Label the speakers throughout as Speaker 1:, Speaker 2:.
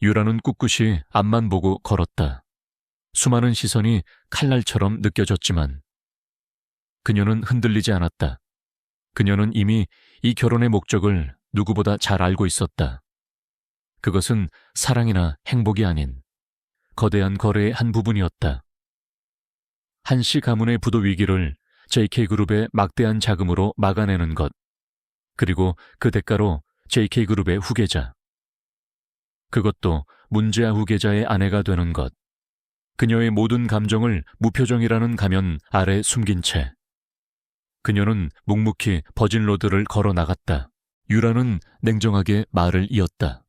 Speaker 1: 유라는 꿋꿋이 앞만 보고 걸었다. 수많은 시선이 칼날처럼 느껴졌지만 그녀는 흔들리지 않았다. 그녀는 이미 이 결혼의 목적을 누구보다 잘 알고 있었다. 그것은 사랑이나 행복이 아닌 거대한 거래의 한 부분이었다. 한시 가문의 부도 위기를 JK그룹의 막대한 자금으로 막아내는 것, 그리고 그 대가로 JK그룹의 후계자, 그것도 문제아 후계자의 아내가 되는 것, 그녀의 모든 감정을 무표정이라는 가면 아래 숨긴 채 그녀는 묵묵히 버진로드를 걸어 나갔다. 유라는 냉정하게 말을 이었다.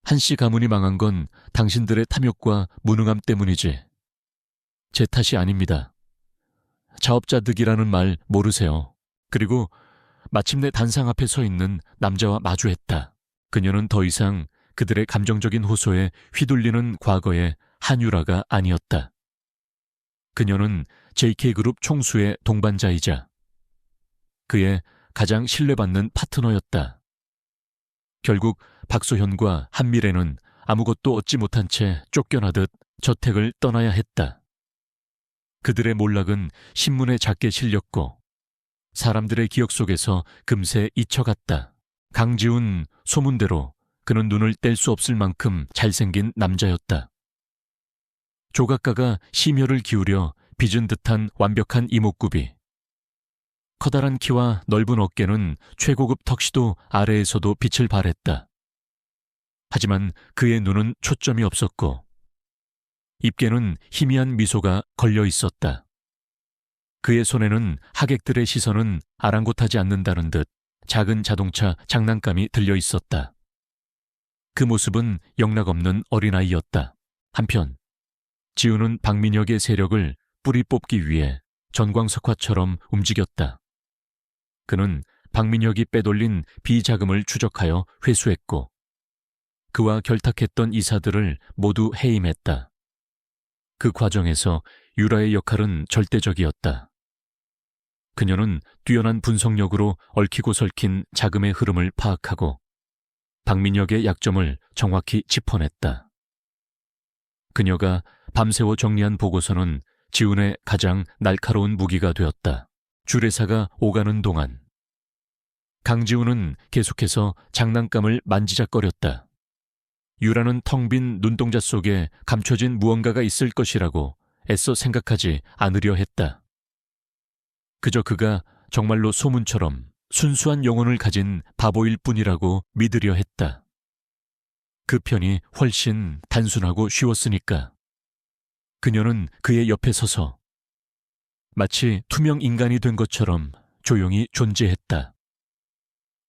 Speaker 1: 한씨 가문이 망한 건 당신들의 탐욕과 무능함 때문이지. 제 탓이 아닙니다. 자업자득이라는 말 모르세요. 그리고 마침내 단상 앞에 서 있는 남자와 마주했다. 그녀는 더 이상 그들의 감정적인 호소에 휘둘리는 과거의 한유라가 아니었다. 그녀는 JK그룹 총수의 동반자이자 그의 가장 신뢰받는 파트너였다. 결국 박소현과 한미래는 아무것도 얻지 못한 채 쫓겨나듯 저택을 떠나야 했다. 그들의 몰락은 신문에 작게 실렸고 사람들의 기억 속에서 금세 잊혀갔다. 강지훈 소문대로 그는 눈을 뗄 수 없을 만큼 잘생긴 남자였다. 조각가가 심혈을 기울여 빚은 듯한 완벽한 이목구비. 커다란 키와 넓은 어깨는 최고급 턱시도 아래에서도 빛을 발했다. 하지만 그의 눈은 초점이 없었고 입계는 희미한 미소가 걸려 있었다. 그의 손에는 하객들의 시선은 아랑곳하지 않는다는 듯 작은 자동차 장난감이 들려 있었다. 그 모습은 영락없는 어린아이였다. 한편 지우는 박민혁의 세력을 뿌리 뽑기 위해 전광석화처럼 움직였다. 그는 박민혁이 빼돌린 비자금을 추적하여 회수했고 그와 결탁했던 이사들을 모두 해임했다. 그 과정에서 유라의 역할은 절대적이었다. 그녀는 뛰어난 분석력으로 얽히고 설킨 자금의 흐름을 파악하고 박민혁의 약점을 정확히 짚어냈다. 그녀가 밤새워 정리한 보고서는 지훈의 가장 날카로운 무기가 되었다. 주례사가 오가는 동안 강지훈은 계속해서 장난감을 만지작거렸다. 유라는 텅 빈 눈동자 속에 감춰진 무언가가 있을 것이라고 애써 생각하지 않으려 했다. 그저 그가 정말로 소문처럼 순수한 영혼을 가진 바보일 뿐이라고 믿으려 했다. 그 편이 훨씬 단순하고 쉬웠으니까. 그녀는 그의 옆에 서서 마치 투명 인간이 된 것처럼 조용히 존재했다.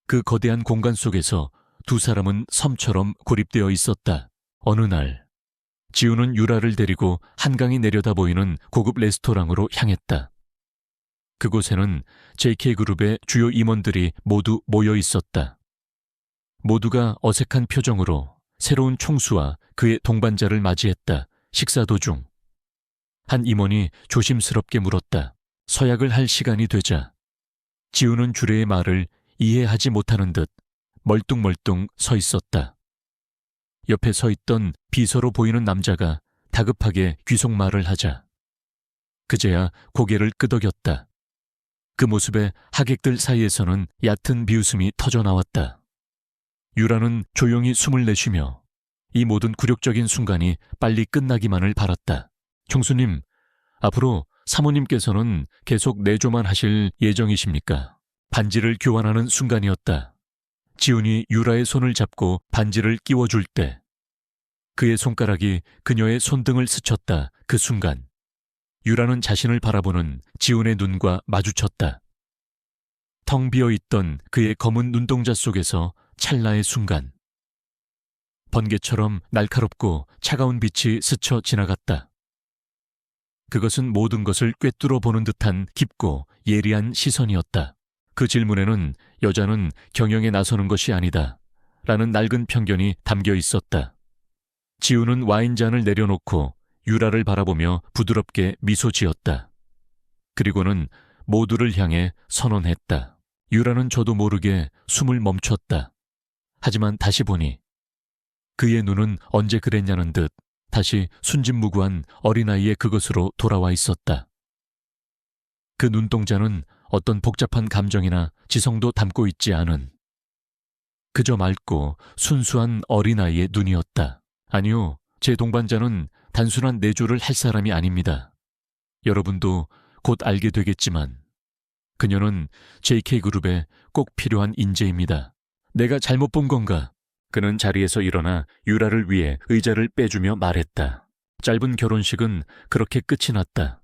Speaker 1: 그 거대한 공간 속에서 두 사람은 섬처럼 고립되어 있었다. 어느 날 지우는 유라를 데리고 한강이 내려다 보이는 고급 레스토랑으로 향했다. 그곳에는 JK그룹의 주요 임원들이 모두 모여 있었다. 모두가 어색한 표정으로 새로운 총수와 그의 동반자를 맞이했다. 식사 도중 한 임원이 조심스럽게 물었다. 서약을 할 시간이 되자 지우는 주례의 말을 이해하지 못하는 듯 멀뚱멀뚱 서 있었다. 옆에 서 있던 비서로 보이는 남자가 다급하게 귀속말을 하자 그제야 고개를 끄덕였다. 그 모습에 하객들 사이에서는 얕은 비웃음이 터져나왔다. 유라는 조용히 숨을 내쉬며 이 모든 굴욕적인 순간이 빨리 끝나기만을 바랐다. 총수님, 앞으로 사모님께서는 계속 내조만 하실 예정이십니까? 반지를 교환하는 순간이었다. 지훈이 유라의 손을 잡고 반지를 끼워줄 때 그의 손가락이 그녀의 손등을 스쳤다. 그 순간 유라는 자신을 바라보는 지훈의 눈과 마주쳤다. 텅 비어있던 그의 검은 눈동자 속에서 찰나의 순간 번개처럼 날카롭고 차가운 빛이 스쳐 지나갔다. 그것은 모든 것을 꿰뚫어 보는 듯한 깊고 예리한 시선이었다. 그 질문에는 여자는 경영에 나서는 것이 아니다 라는 낡은 편견이 담겨 있었다. 지우는 와인잔을 내려놓고 유라를 바라보며 부드럽게 미소 지었다. 그리고는 모두를 향해 선언했다. 유라는 저도 모르게 숨을 멈췄다. 하지만 다시 보니 그의 눈은 언제 그랬냐는 듯 다시 순진무구한 어린아이의 그것으로 돌아와 있었다. 그 눈동자는 어떤 복잡한 감정이나 지성도 담고 있지 않은 그저 맑고 순수한 어린아이의 눈이었다. 아니요, 제 동반자는 단순한 내조를 할 사람이 아닙니다. 여러분도 곧 알게 되겠지만 그녀는 JK그룹에 꼭 필요한 인재입니다. 내가 잘못 본 건가? 그는 자리에서 일어나 유라를 위해 의자를 빼주며 말했다. 짧은 결혼식은 그렇게 끝이 났다.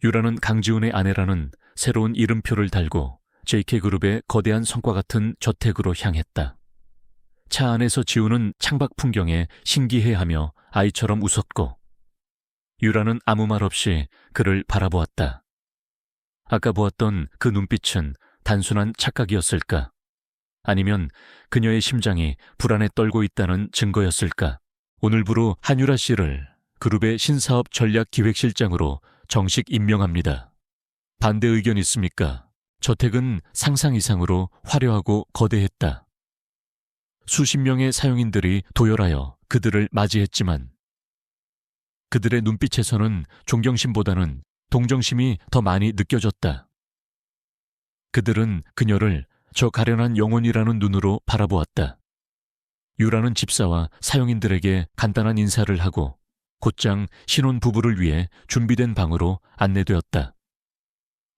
Speaker 1: 유라는 강지훈의 아내라는 새로운 이름표를 달고 JK그룹의 거대한 성과 같은 저택으로 향했다. 차 안에서 지훈은 창밖 풍경에 신기해하며 아이처럼 웃었고 유라는 아무 말 없이 그를 바라보았다. 아까 보았던 그 눈빛은 단순한 착각이었을까? 아니면 그녀의 심장이 불안에 떨고 있다는 증거였을까? 오늘부로 한유라 씨를 그룹의 신사업 전략기획실장으로 정식 임명합니다. 반대 의견 있습니까? 저택은 상상 이상으로 화려하고 거대했다. 수십 명의 사용인들이 도열하여 그들을 맞이했지만 그들의 눈빛에서는 존경심보다는 동정심이 더 많이 느껴졌다. 그들은 그녀를 저 가련한 영혼이라는 눈으로 바라보았다. 유라는 집사와 사용인들에게 간단한 인사를 하고 곧장 신혼부부를 위해 준비된 방으로 안내되었다.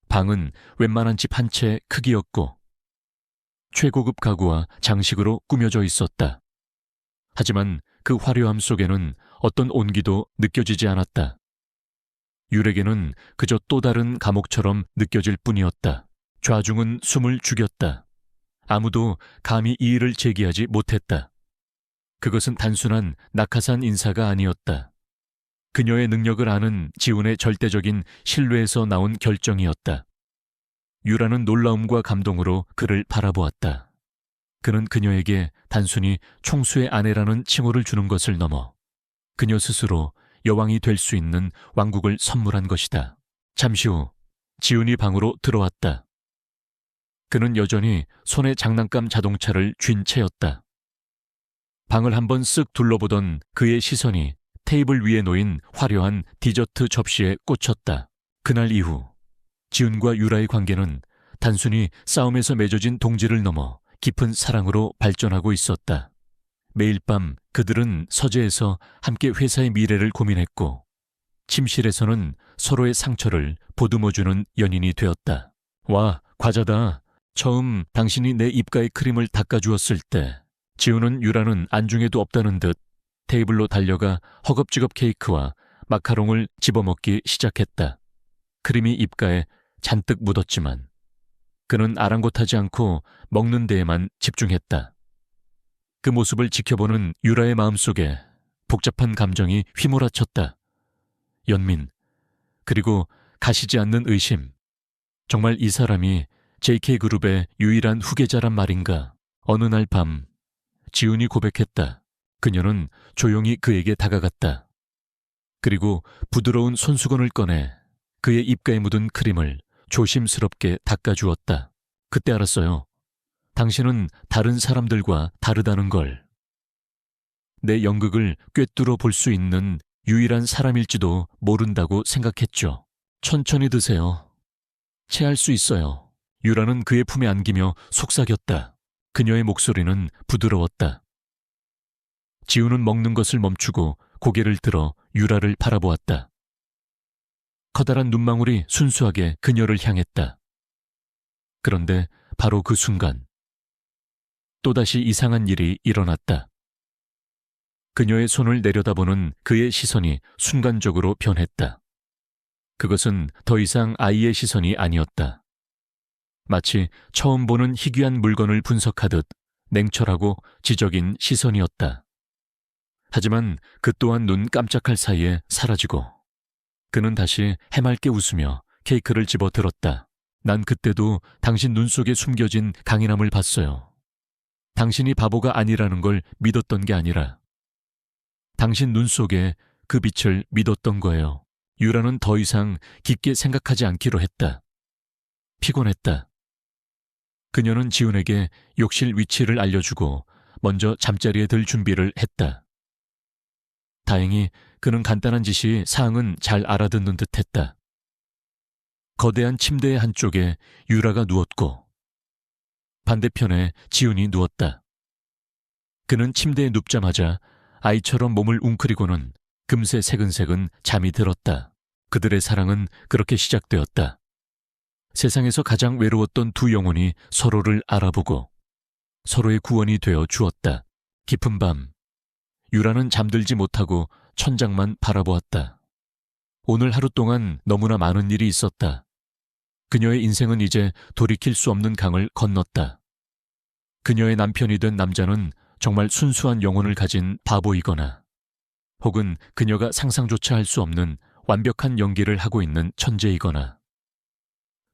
Speaker 1: 방은 웬만한 집 한 채 크기였고 최고급 가구와 장식으로 꾸며져 있었다. 하지만 그 화려함 속에는 어떤 온기도 느껴지지 않았다. 유에게는 그저 또 다른 감옥처럼 느껴질 뿐이었다. 좌중은 숨을 죽였다. 아무도 감히 이의를 제기하지 못했다. 그것은 단순한 낙하산 인사가 아니었다. 그녀의 능력을 아는 지훈의 절대적인 신뢰에서 나온 결정이었다. 유라는 놀라움과 감동으로 그를 바라보았다. 그는 그녀에게 단순히 총수의 아내라는 칭호를 주는 것을 넘어 그녀 스스로 여왕이 될 수 있는 왕국을 선물한 것이다. 잠시 후 지훈이 방으로 들어왔다. 그는 여전히 손에 장난감 자동차를 쥔 채였다. 방을 한번 쓱 둘러보던 그의 시선이 테이블 위에 놓인 화려한 디저트 접시에 꽂혔다. 그날 이후 지훈과 유라의 관계는 단순히 싸움에서 맺어진 동지를 넘어 깊은 사랑으로 발전하고 있었다. 매일 밤 그들은 서재에서 함께 회사의 미래를 고민했고 침실에서는 서로의 상처를 보듬어주는 연인이 되었다. 와, 과자다. 처음 당신이 내 입가에 크림을 닦아주었을 때 지훈은 유라는 안중에도 없다는 듯 테이블로 달려가 허겁지겁 케이크와 마카롱을 집어먹기 시작했다. 크림이 입가에 잔뜩 묻었지만 그는 아랑곳하지 않고 먹는 데에만 집중했다. 그 모습을 지켜보는 유라의 마음속에 복잡한 감정이 휘몰아쳤다. 연민, 그리고 가시지 않는 의심. 정말 이 사람이 JK그룹의 유일한 후계자란 말인가? 어느 날 밤 지훈이 고백했다. 그녀는 조용히 그에게 다가갔다. 그리고 부드러운 손수건을 꺼내 그의 입가에 묻은 크림을 조심스럽게 닦아주었다. 그때 알았어요. 당신은 다른 사람들과 다르다는 걸. 내 연극을 꿰뚫어 볼 수 있는 유일한 사람일지도 모른다고 생각했죠. 천천히 드세요. 체할 수 있어요. 유라는 그의 품에 안기며 속삭였다. 그녀의 목소리는 부드러웠다. 지훈은 먹는 것을 멈추고 고개를 들어 유라를 바라보았다. 커다란 눈망울이 순수하게 그녀를 향했다. 그런데 바로 그 순간 또다시 이상한 일이 일어났다. 그녀의 손을 내려다보는 그의 시선이 순간적으로 변했다. 그것은 더 이상 아이의 시선이 아니었다. 마치 처음 보는 희귀한 물건을 분석하듯 냉철하고 지적인 시선이었다. 하지만 그 또한 눈 깜짝할 사이에 사라지고 그는 다시 해맑게 웃으며 케이크를 집어 들었다. 난 그때도 당신 눈 속에 숨겨진 강인함을 봤어요. 당신이 바보가 아니라는 걸 믿었던 게 아니라 당신 눈 속에 그 빛을 믿었던 거예요. 유라는 더 이상 깊게 생각하지 않기로 했다. 피곤했다. 그녀는 지훈에게 욕실 위치를 알려주고 먼저 잠자리에 들 준비를 했다. 다행히 그는 간단한 지시 사항은 잘 알아듣는 듯했다. 거대한 침대의 한쪽에 유라가 누웠고 반대편에 지훈이 누웠다. 그는 침대에 눕자마자 아이처럼 몸을 웅크리고는 금세 새근새근 잠이 들었다. 그들의 사랑은 그렇게 시작되었다. 세상에서 가장 외로웠던 두 영혼이 서로를 알아보고 서로의 구원이 되어 주었다. 깊은 밤, 유라는 잠들지 못하고 천장만 바라보았다. 오늘 하루 동안 너무나 많은 일이 있었다. 그녀의 인생은 이제 돌이킬 수 없는 강을 건넜다. 그녀의 남편이 된 남자는 정말 순수한 영혼을 가진 바보이거나 혹은 그녀가 상상조차 할 수 없는 완벽한 연기를 하고 있는 천재이거나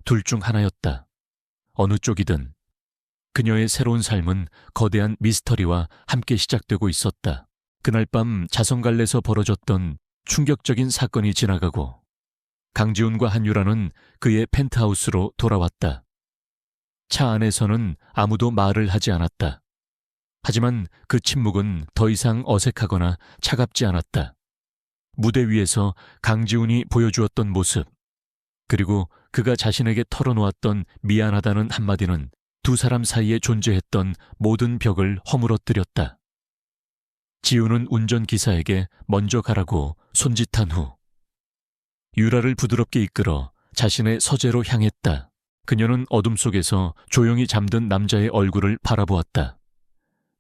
Speaker 1: 둘 중 하나였다. 어느 쪽이든 그녀의 새로운 삶은 거대한 미스터리와 함께 시작되고 있었다. 그날 밤 자선갈래에서 벌어졌던 충격적인 사건이 지나가고 강지훈과 한유라는 그의 펜트하우스로 돌아왔다. 차 안에서는 아무도 말을 하지 않았다. 하지만 그 침묵은 더 이상 어색하거나 차갑지 않았다. 무대 위에서 강지훈이 보여주었던 모습, 그리고 그가 자신에게 털어놓았던 미안하다는 한마디는 두 사람 사이에 존재했던 모든 벽을 허물어뜨렸다. 지훈은 운전기사에게 먼저 가라고 손짓한 후 유라를 부드럽게 이끌어 자신의 서재로 향했다. 그녀는 어둠 속에서 조용히 잠든 남자의 얼굴을 바라보았다.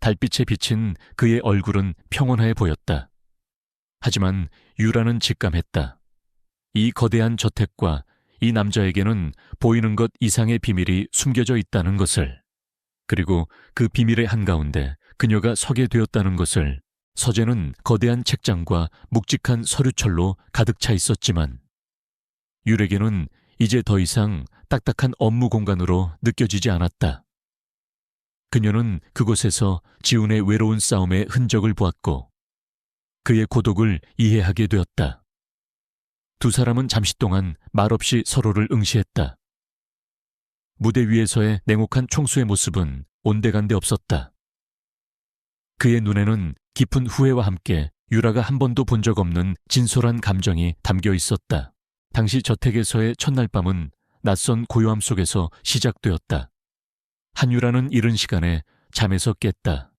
Speaker 1: 달빛에 비친 그의 얼굴은 평온해 보였다. 하지만 유라는 직감했다. 이 거대한 저택과 이 남자에게는 보이는 것 이상의 비밀이 숨겨져 있다는 것을, 그리고 그 비밀의 한가운데 그녀가 서게 되었다는 것을. 서재는 거대한 책장과 묵직한 서류철로 가득 차 있었지만 유에게는 이제 더 이상 딱딱한 업무 공간으로 느껴지지 않았다. 그녀는 그곳에서 지훈의 외로운 싸움의 흔적을 보았고 그의 고독을 이해하게 되었다. 두 사람은 잠시 동안 말없이 서로를 응시했다. 무대 위에서의 냉혹한 총수의 모습은 온데간데 없었다. 그의 눈에는 깊은 후회와 함께 유라가 한 번도 본 적 없는 진솔한 감정이 담겨 있었다. 당시 저택에서의 첫날 밤은 낯선 고요함 속에서 시작되었다. 한유라는 이른 시간에 잠에서 깼다.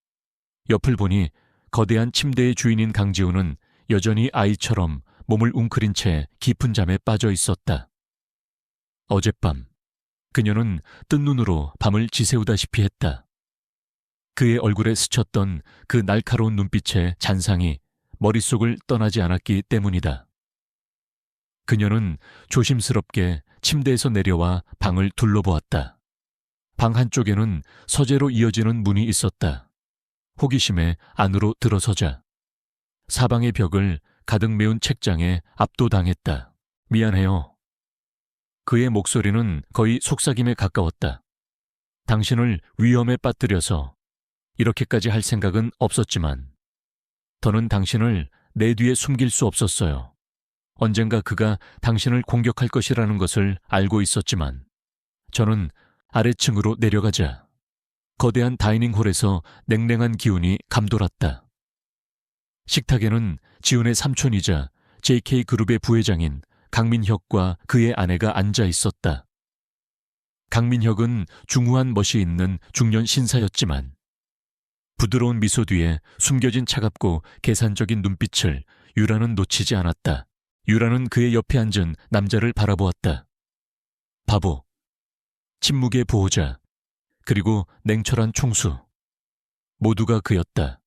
Speaker 1: 옆을 보니 거대한 침대의 주인인 강지훈은 여전히 아이처럼 몸을 웅크린 채 깊은 잠에 빠져 있었다. 어젯밤, 그녀는 뜬 눈으로 밤을 지새우다시피 했다. 그의 얼굴에 스쳤던 그 날카로운 눈빛의 잔상이 머릿속을 떠나지 않았기 때문이다. 그녀는 조심스럽게 침대에서 내려와 방을 둘러보았다. 방 한쪽에는 서재로 이어지는 문이 있었다. 호기심에 안으로 들어서자 사방의 벽을 가득 메운 책장에 압도당했다. 미안해요. 그의 목소리는 거의 속삭임에 가까웠다. 당신을 위험에 빠뜨려서 이렇게까지 할 생각은 없었지만 더는 당신을 내 뒤에 숨길 수 없었어요. 언젠가 그가 당신을 공격할 것이라는 것을 알고 있었지만 저는 아래층으로 내려가자 거대한 다이닝홀에서 냉랭한 기운이 감돌았다. 식탁에는 지훈의 삼촌이자 JK그룹의 부회장인 강민혁과 그의 아내가 앉아 있었다. 강민혁은 중후한 멋이 있는 중년 신사였지만 부드러운 미소 뒤에 숨겨진 차갑고 계산적인 눈빛을 유라는 놓치지 않았다. 유라는 그의 옆에 앉은 남자를 바라보았다. 바보, 침묵의 보호자, 그리고 냉철한 총수. 모두가 그였다.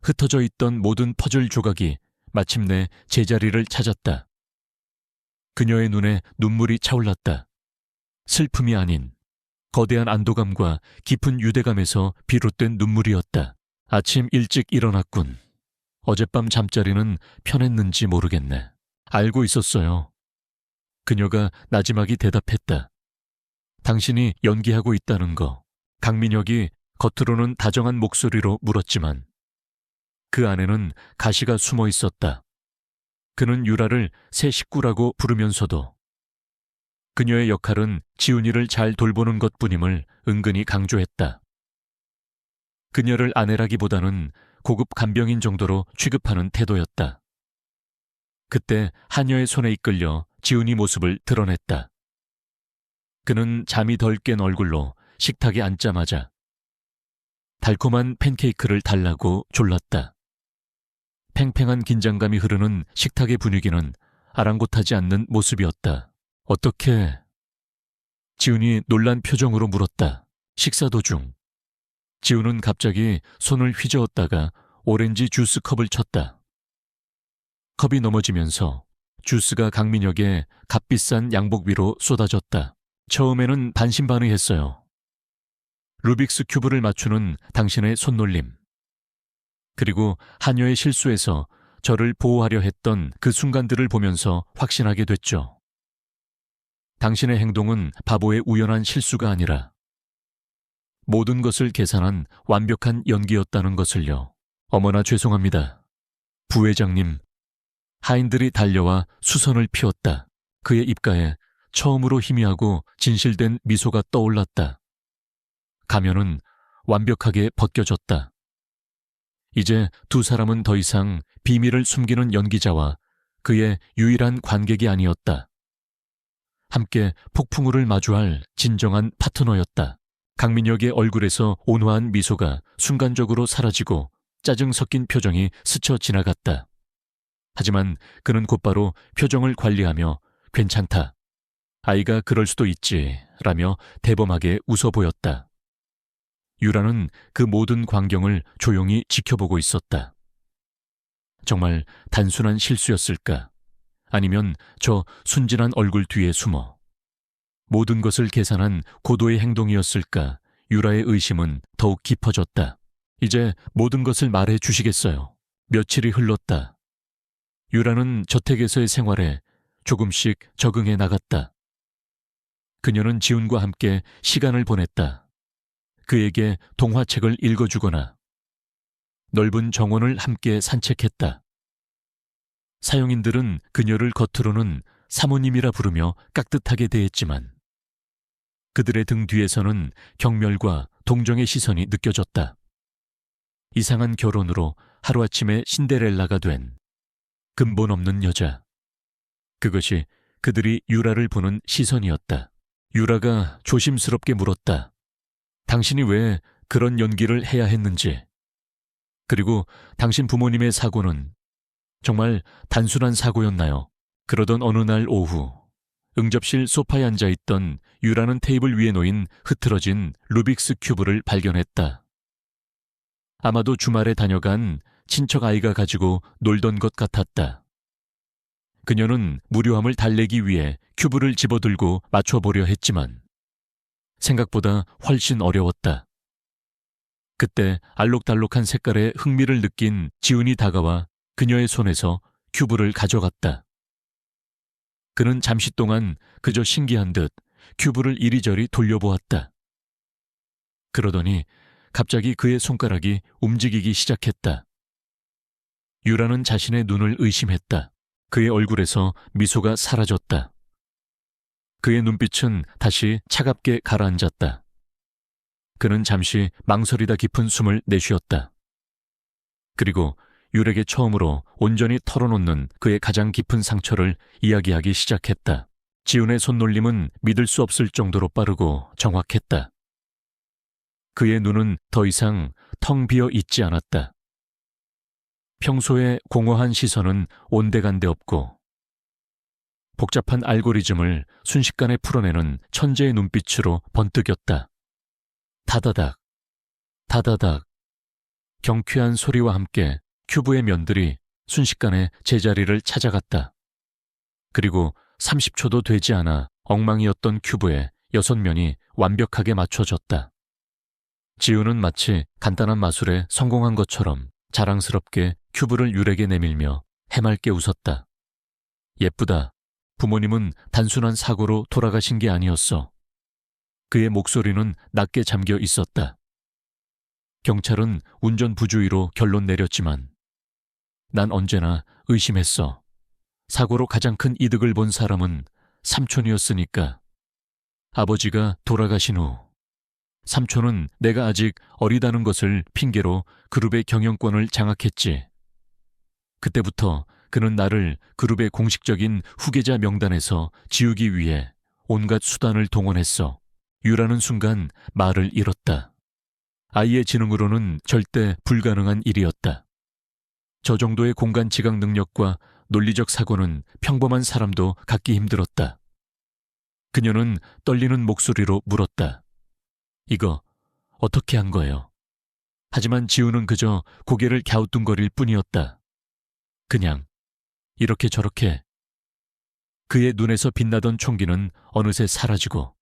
Speaker 1: 흩어져 있던 모든 퍼즐 조각이 마침내 제자리를 찾았다. 그녀의 눈에 눈물이 차올랐다. 슬픔이 아닌 거대한 안도감과 깊은 유대감에서 비롯된 눈물이었다. 아침 일찍 일어났군. 어젯밤 잠자리는 편했는지 모르겠네. 알고 있었어요. 그녀가 나지막이 대답했다. 당신이 연기하고 있다는 거. 강민혁이 겉으로는 다정한 목소리로 물었지만 그 안에는 가시가 숨어 있었다. 그는 유라를 새 식구라고 부르면서도 그녀의 역할은 지훈이를 잘 돌보는 것뿐임을 은근히 강조했다. 그녀를 아내라기보다는 고급 간병인 정도로 취급하는 태도였다. 그때 하녀의 손에 이끌려 지훈이 모습을 드러냈다. 그는 잠이 덜 깬 얼굴로 식탁에 앉자마자 달콤한 팬케이크를 달라고 졸랐다. 팽팽한 긴장감이 흐르는 식탁의 분위기는 아랑곳하지 않는 모습이었다. 어떻게? 지훈이 놀란 표정으로 물었다. 식사 도중 지훈은 갑자기 손을 휘저었다가 오렌지 주스 컵을 쳤다. 컵이 넘어지면서 주스가 강민혁의 값비싼 양복 위로 쏟아졌다. 처음에는 반신반의했어요. 루빅스 큐브를 맞추는 당신의 손놀림. 그리고 하녀의 실수에서 저를 보호하려 했던 그 순간들을 보면서 확신하게 됐죠. 당신의 행동은 바보의 우연한 실수가 아니라 모든 것을 계산한 완벽한 연기였다는 것을요. 어머나 죄송합니다. 부회장님. 하인들이 달려와 수선을 피웠다. 그의 입가에 처음으로 희미하고 진실된 미소가 떠올랐다. 가면은 완벽하게 벗겨졌다. 이제 두 사람은 더 이상 비밀을 숨기는 연기자와 그의 유일한 관객이 아니었다. 함께 폭풍우를 마주할 진정한 파트너였다. 강민혁의 얼굴에서 온화한 미소가 순간적으로 사라지고 짜증 섞인 표정이 스쳐 지나갔다. 하지만 그는 곧바로 표정을 관리하며 괜찮다. 아이가 그럴 수도 있지 라며 대범하게 웃어 보였다. 유라는 그 모든 광경을 조용히 지켜보고 있었다. 정말 단순한 실수였을까? 아니면 저 순진한 얼굴 뒤에 숨어 모든 것을 계산한 고도의 행동이었을까? 유라의 의심은 더욱 깊어졌다. 이제 모든 것을 말해 주시겠어요. 며칠이 흘렀다. 유라는 저택에서의 생활에 조금씩 적응해 나갔다. 그녀는 지훈과 함께 시간을 보냈다. 그에게 동화책을 읽어주거나 넓은 정원을 함께 산책했다. 사용인들은 그녀를 겉으로는 사모님이라 부르며 깍듯하게 대했지만 그들의 등 뒤에서는 경멸과 동정의 시선이 느껴졌다. 이상한 결혼으로 하루아침에 신데렐라가 된 근본 없는 여자. 그것이 그들이 유라를 보는 시선이었다. 유라가 조심스럽게 물었다. 당신이 왜 그런 연기를 해야 했는지. 그리고 당신 부모님의 사고는 정말 단순한 사고였나요? 그러던 어느 날 오후 응접실 소파에 앉아있던 유라는 테이블 위에 놓인 흐트러진 루빅스 큐브를 발견했다. 아마도 주말에 다녀간 친척 아이가 가지고 놀던 것 같았다. 그녀는 무료함을 달래기 위해 큐브를 집어들고 맞춰보려 했지만 생각보다 훨씬 어려웠다. 그때 알록달록한 색깔에 흥미를 느낀 지훈이 다가와 그녀의 손에서 큐브를 가져갔다. 그는 잠시 동안 그저 신기한 듯 큐브를 이리저리 돌려보았다. 그러더니 갑자기 그의 손가락이 움직이기 시작했다. 유라는 자신의 눈을 의심했다. 그의 얼굴에서 미소가 사라졌다. 그의 눈빛은 다시 차갑게 가라앉았다. 그는 잠시 망설이다 깊은 숨을 내쉬었다. 그리고 유라에게 처음으로 온전히 털어놓는 그의 가장 깊은 상처를 이야기하기 시작했다. 지훈의 손놀림은 믿을 수 없을 정도로 빠르고 정확했다. 그의 눈은 더 이상 텅 비어 있지 않았다. 평소의 공허한 시선은 온데간데 없고 복잡한 알고리즘을 순식간에 풀어내는 천재의 눈빛으로 번뜩였다. 다다닥, 다다닥. 경쾌한 소리와 함께 큐브의 면들이 순식간에 제자리를 찾아갔다. 그리고 30초도 되지 않아 엉망이었던 큐브의 6면이 완벽하게 맞춰졌다. 지훈은 마치 간단한 마술에 성공한 것처럼 자랑스럽게 큐브를 유레게 내밀며 해맑게 웃었다. 예쁘다. 부모님은 단순한 사고로 돌아가신 게 아니었어. 그의 목소리는 낮게 잠겨 있었다. 경찰은 운전 부주의로 결론 내렸지만 난 언제나 의심했어. 사고로 가장 큰 이득을 본 사람은 삼촌이었으니까. 아버지가 돌아가신 후 삼촌은 내가 아직 어리다는 것을 핑계로 그룹의 경영권을 장악했지. 그때부터 그는 나를 그룹의 공식적인 후계자 명단에서 지우기 위해 온갖 수단을 동원했어. 유라는 순간 말을 잃었다. 아이의 지능으로는 절대 불가능한 일이었다. 저 정도의 공간 지각 능력과 논리적 사고는 평범한 사람도 갖기 힘들었다. 그녀는 떨리는 목소리로 물었다. 이거 어떻게 한 거예요? 하지만 지우는 그저 고개를 갸우뚱거릴 뿐이었다. 그냥 이렇게 저렇게. 그의 눈에서 빛나던 총기는 어느새 사라지고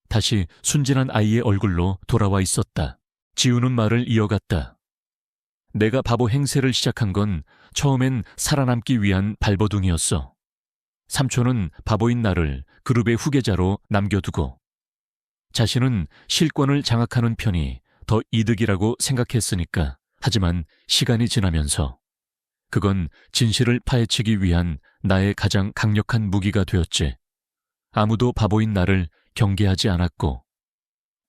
Speaker 1: 다시 순진한 아이의 얼굴로 돌아와 있었다. 지우는 말을 이어갔다. 내가 바보 행세를 시작한 건 처음엔 살아남기 위한 발버둥이었어. 삼촌은 바보인 나를 그룹의 후계자로 남겨두고 자신은 실권을 장악하는 편이 더 이득이라고 생각했으니까. 하지만 시간이 지나면서 그건 진실을 파헤치기 위한 나의 가장 강력한 무기가 되었지. 아무도 바보인 나를 경계하지 않았고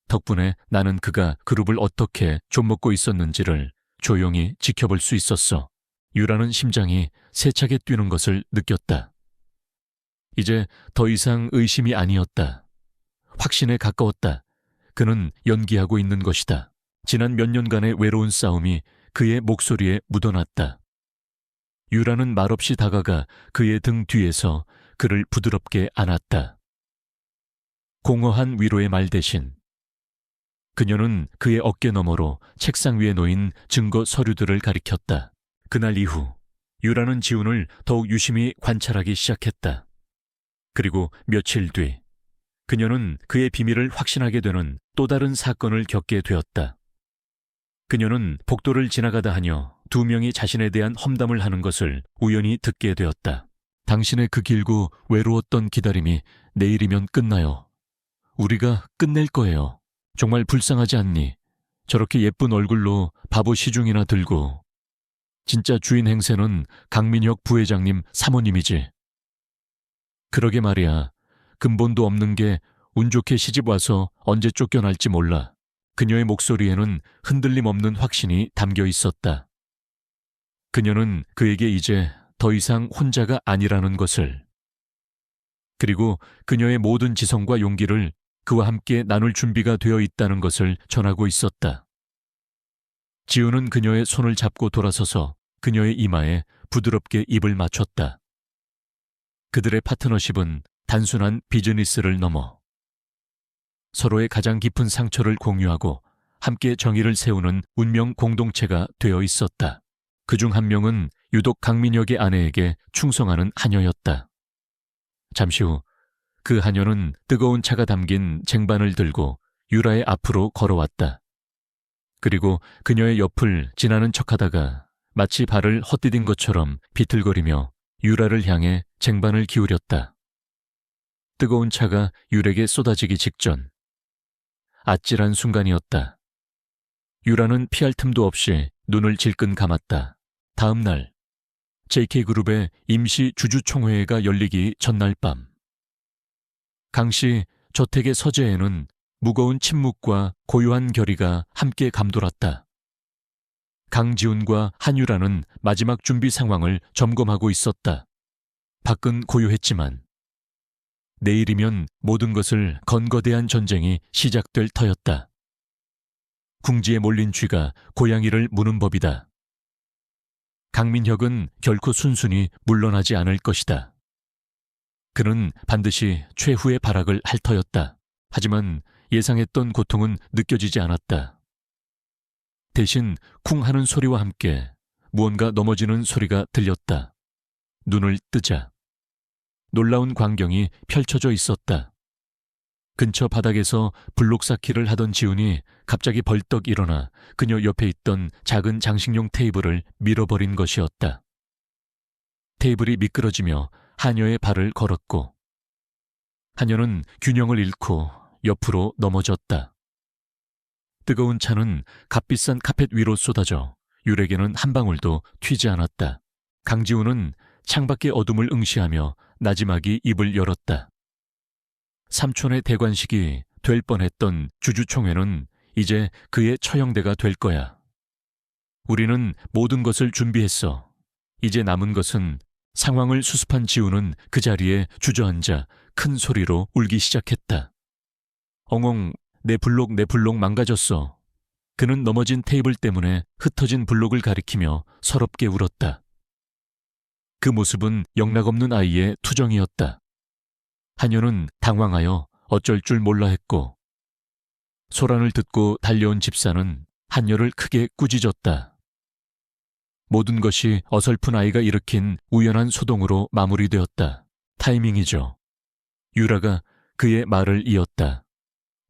Speaker 1: 덕분에 나는 그가 그룹을 어떻게 좀먹고 있었는지를 조용히 지켜볼 수 있었어. 유라는 심장이 세차게 뛰는 것을 느꼈다. 이제 더 이상 의심이 아니었다. 확신에 가까웠다. 그는 연기하고 있는 것이다. 지난 몇 년간의 외로운 싸움이 그의 목소리에 묻어났다. 유라는 말없이 다가가 그의 등 뒤에서 그를 부드럽게 안았다. 공허한 위로의 말 대신 그녀는 그의 어깨 너머로 책상 위에 놓인 증거 서류들을 가리켰다. 그날 이후 유라는 지훈을 더욱 유심히 관찰하기 시작했다. 그리고 며칠 뒤 그녀는 그의 비밀을 확신하게 되는 또 다른 사건을 겪게 되었다. 그녀는 복도를 지나가다 하며 두 명이 자신에 대한 험담을 하는 것을 우연히 듣게 되었다. 당신의 그 길고 외로웠던 기다림이 내일이면 끝나요. 우리가 끝낼 거예요. 정말 불쌍하지 않니? 저렇게 예쁜 얼굴로 바보 시중이나 들고. 진짜 주인 행세는 강민혁 부회장님 사모님이지. 그러게 말이야. 근본도 없는 게 운 좋게 시집 와서 언제 쫓겨날지 몰라. 그녀의 목소리에는 흔들림 없는 확신이 담겨 있었다. 그녀는 그에게 이제 더 이상 혼자가 아니라는 것을. 그리고 그녀의 모든 지성과 용기를 그와 함께 나눌 준비가 되어 있다는 것을 전하고 있었다. 지우는 그녀의 손을 잡고 돌아서서 그녀의 이마에 부드럽게 입을 맞췄다. 그들의 파트너십은 단순한 비즈니스를 넘어 서로의 가장 깊은 상처를 공유하고 함께 정의를 세우는 운명 공동체가 되어 있었다. 그중 한 명은 유독 강민혁의 아내에게 충성하는 하녀였다. 잠시 후 그 하녀는 뜨거운 차가 담긴 쟁반을 들고 유라의 앞으로 걸어왔다. 그리고 그녀의 옆을 지나는 척하다가 마치 발을 헛디딘 것처럼 비틀거리며 유라를 향해 쟁반을 기울였다. 뜨거운 차가 유라에게 쏟아지기 직전 아찔한 순간이었다. 유라는 피할 틈도 없이 눈을 질끈 감았다. 다음 날 JK그룹의 임시 주주총회가 열리기 전날 밤 강씨 저택의 서재에는 무거운 침묵과 고요한 결의가 함께 감돌았다. 강지훈과 한유라는 마지막 준비 상황을 점검하고 있었다. 밖은 고요했지만 내일이면 모든 것을 건거대한 전쟁이 시작될 터였다. 궁지에 몰린 쥐가 고양이를 무는 법이다. 강민혁은 결코 순순히 물러나지 않을 것이다. 그는 반드시 최후의 발악을 할 터였다. 하지만 예상했던 고통은 느껴지지 않았다. 대신 쿵 하는 소리와 함께 무언가 넘어지는 소리가 들렸다. 눈을 뜨자 놀라운 광경이 펼쳐져 있었다. 근처 바닥에서 블록 쌓기를 하던 지훈이 갑자기 벌떡 일어나 그녀 옆에 있던 작은 장식용 테이블을 밀어버린 것이었다. 테이블이 미끄러지며 하녀의 발을 걸었고 하녀는 균형을 잃고 옆으로 넘어졌다. 뜨거운 차는 값비싼 카펫 위로 쏟아져 유라에게는 한 방울도 튀지 않았다. 강지훈은 창밖의 어둠을 응시하며 나지막이 입을 열었다. 삼촌의 대관식이 될 뻔했던 주주총회는 이제 그의 처형대가 될 거야. 우리는 모든 것을 준비했어. 이제 남은 것은 상황을 수습한 지우는 그 자리에 주저앉아 큰 소리로 울기 시작했다. 엉엉, 내 블록 망가졌어. 그는 넘어진 테이블 때문에 흩어진 블록을 가리키며 서럽게 울었다. 그 모습은 영락없는 아이의 투정이었다. 한여는 당황하여 어쩔 줄 몰라 했고, 소란을 듣고 달려온 집사는 한여를 크게 꾸짖었다. 모든 것이 어설픈 아이가 일으킨 우연한 소동으로 마무리되었다. 타이밍이죠. 유라가 그의 말을 이었다.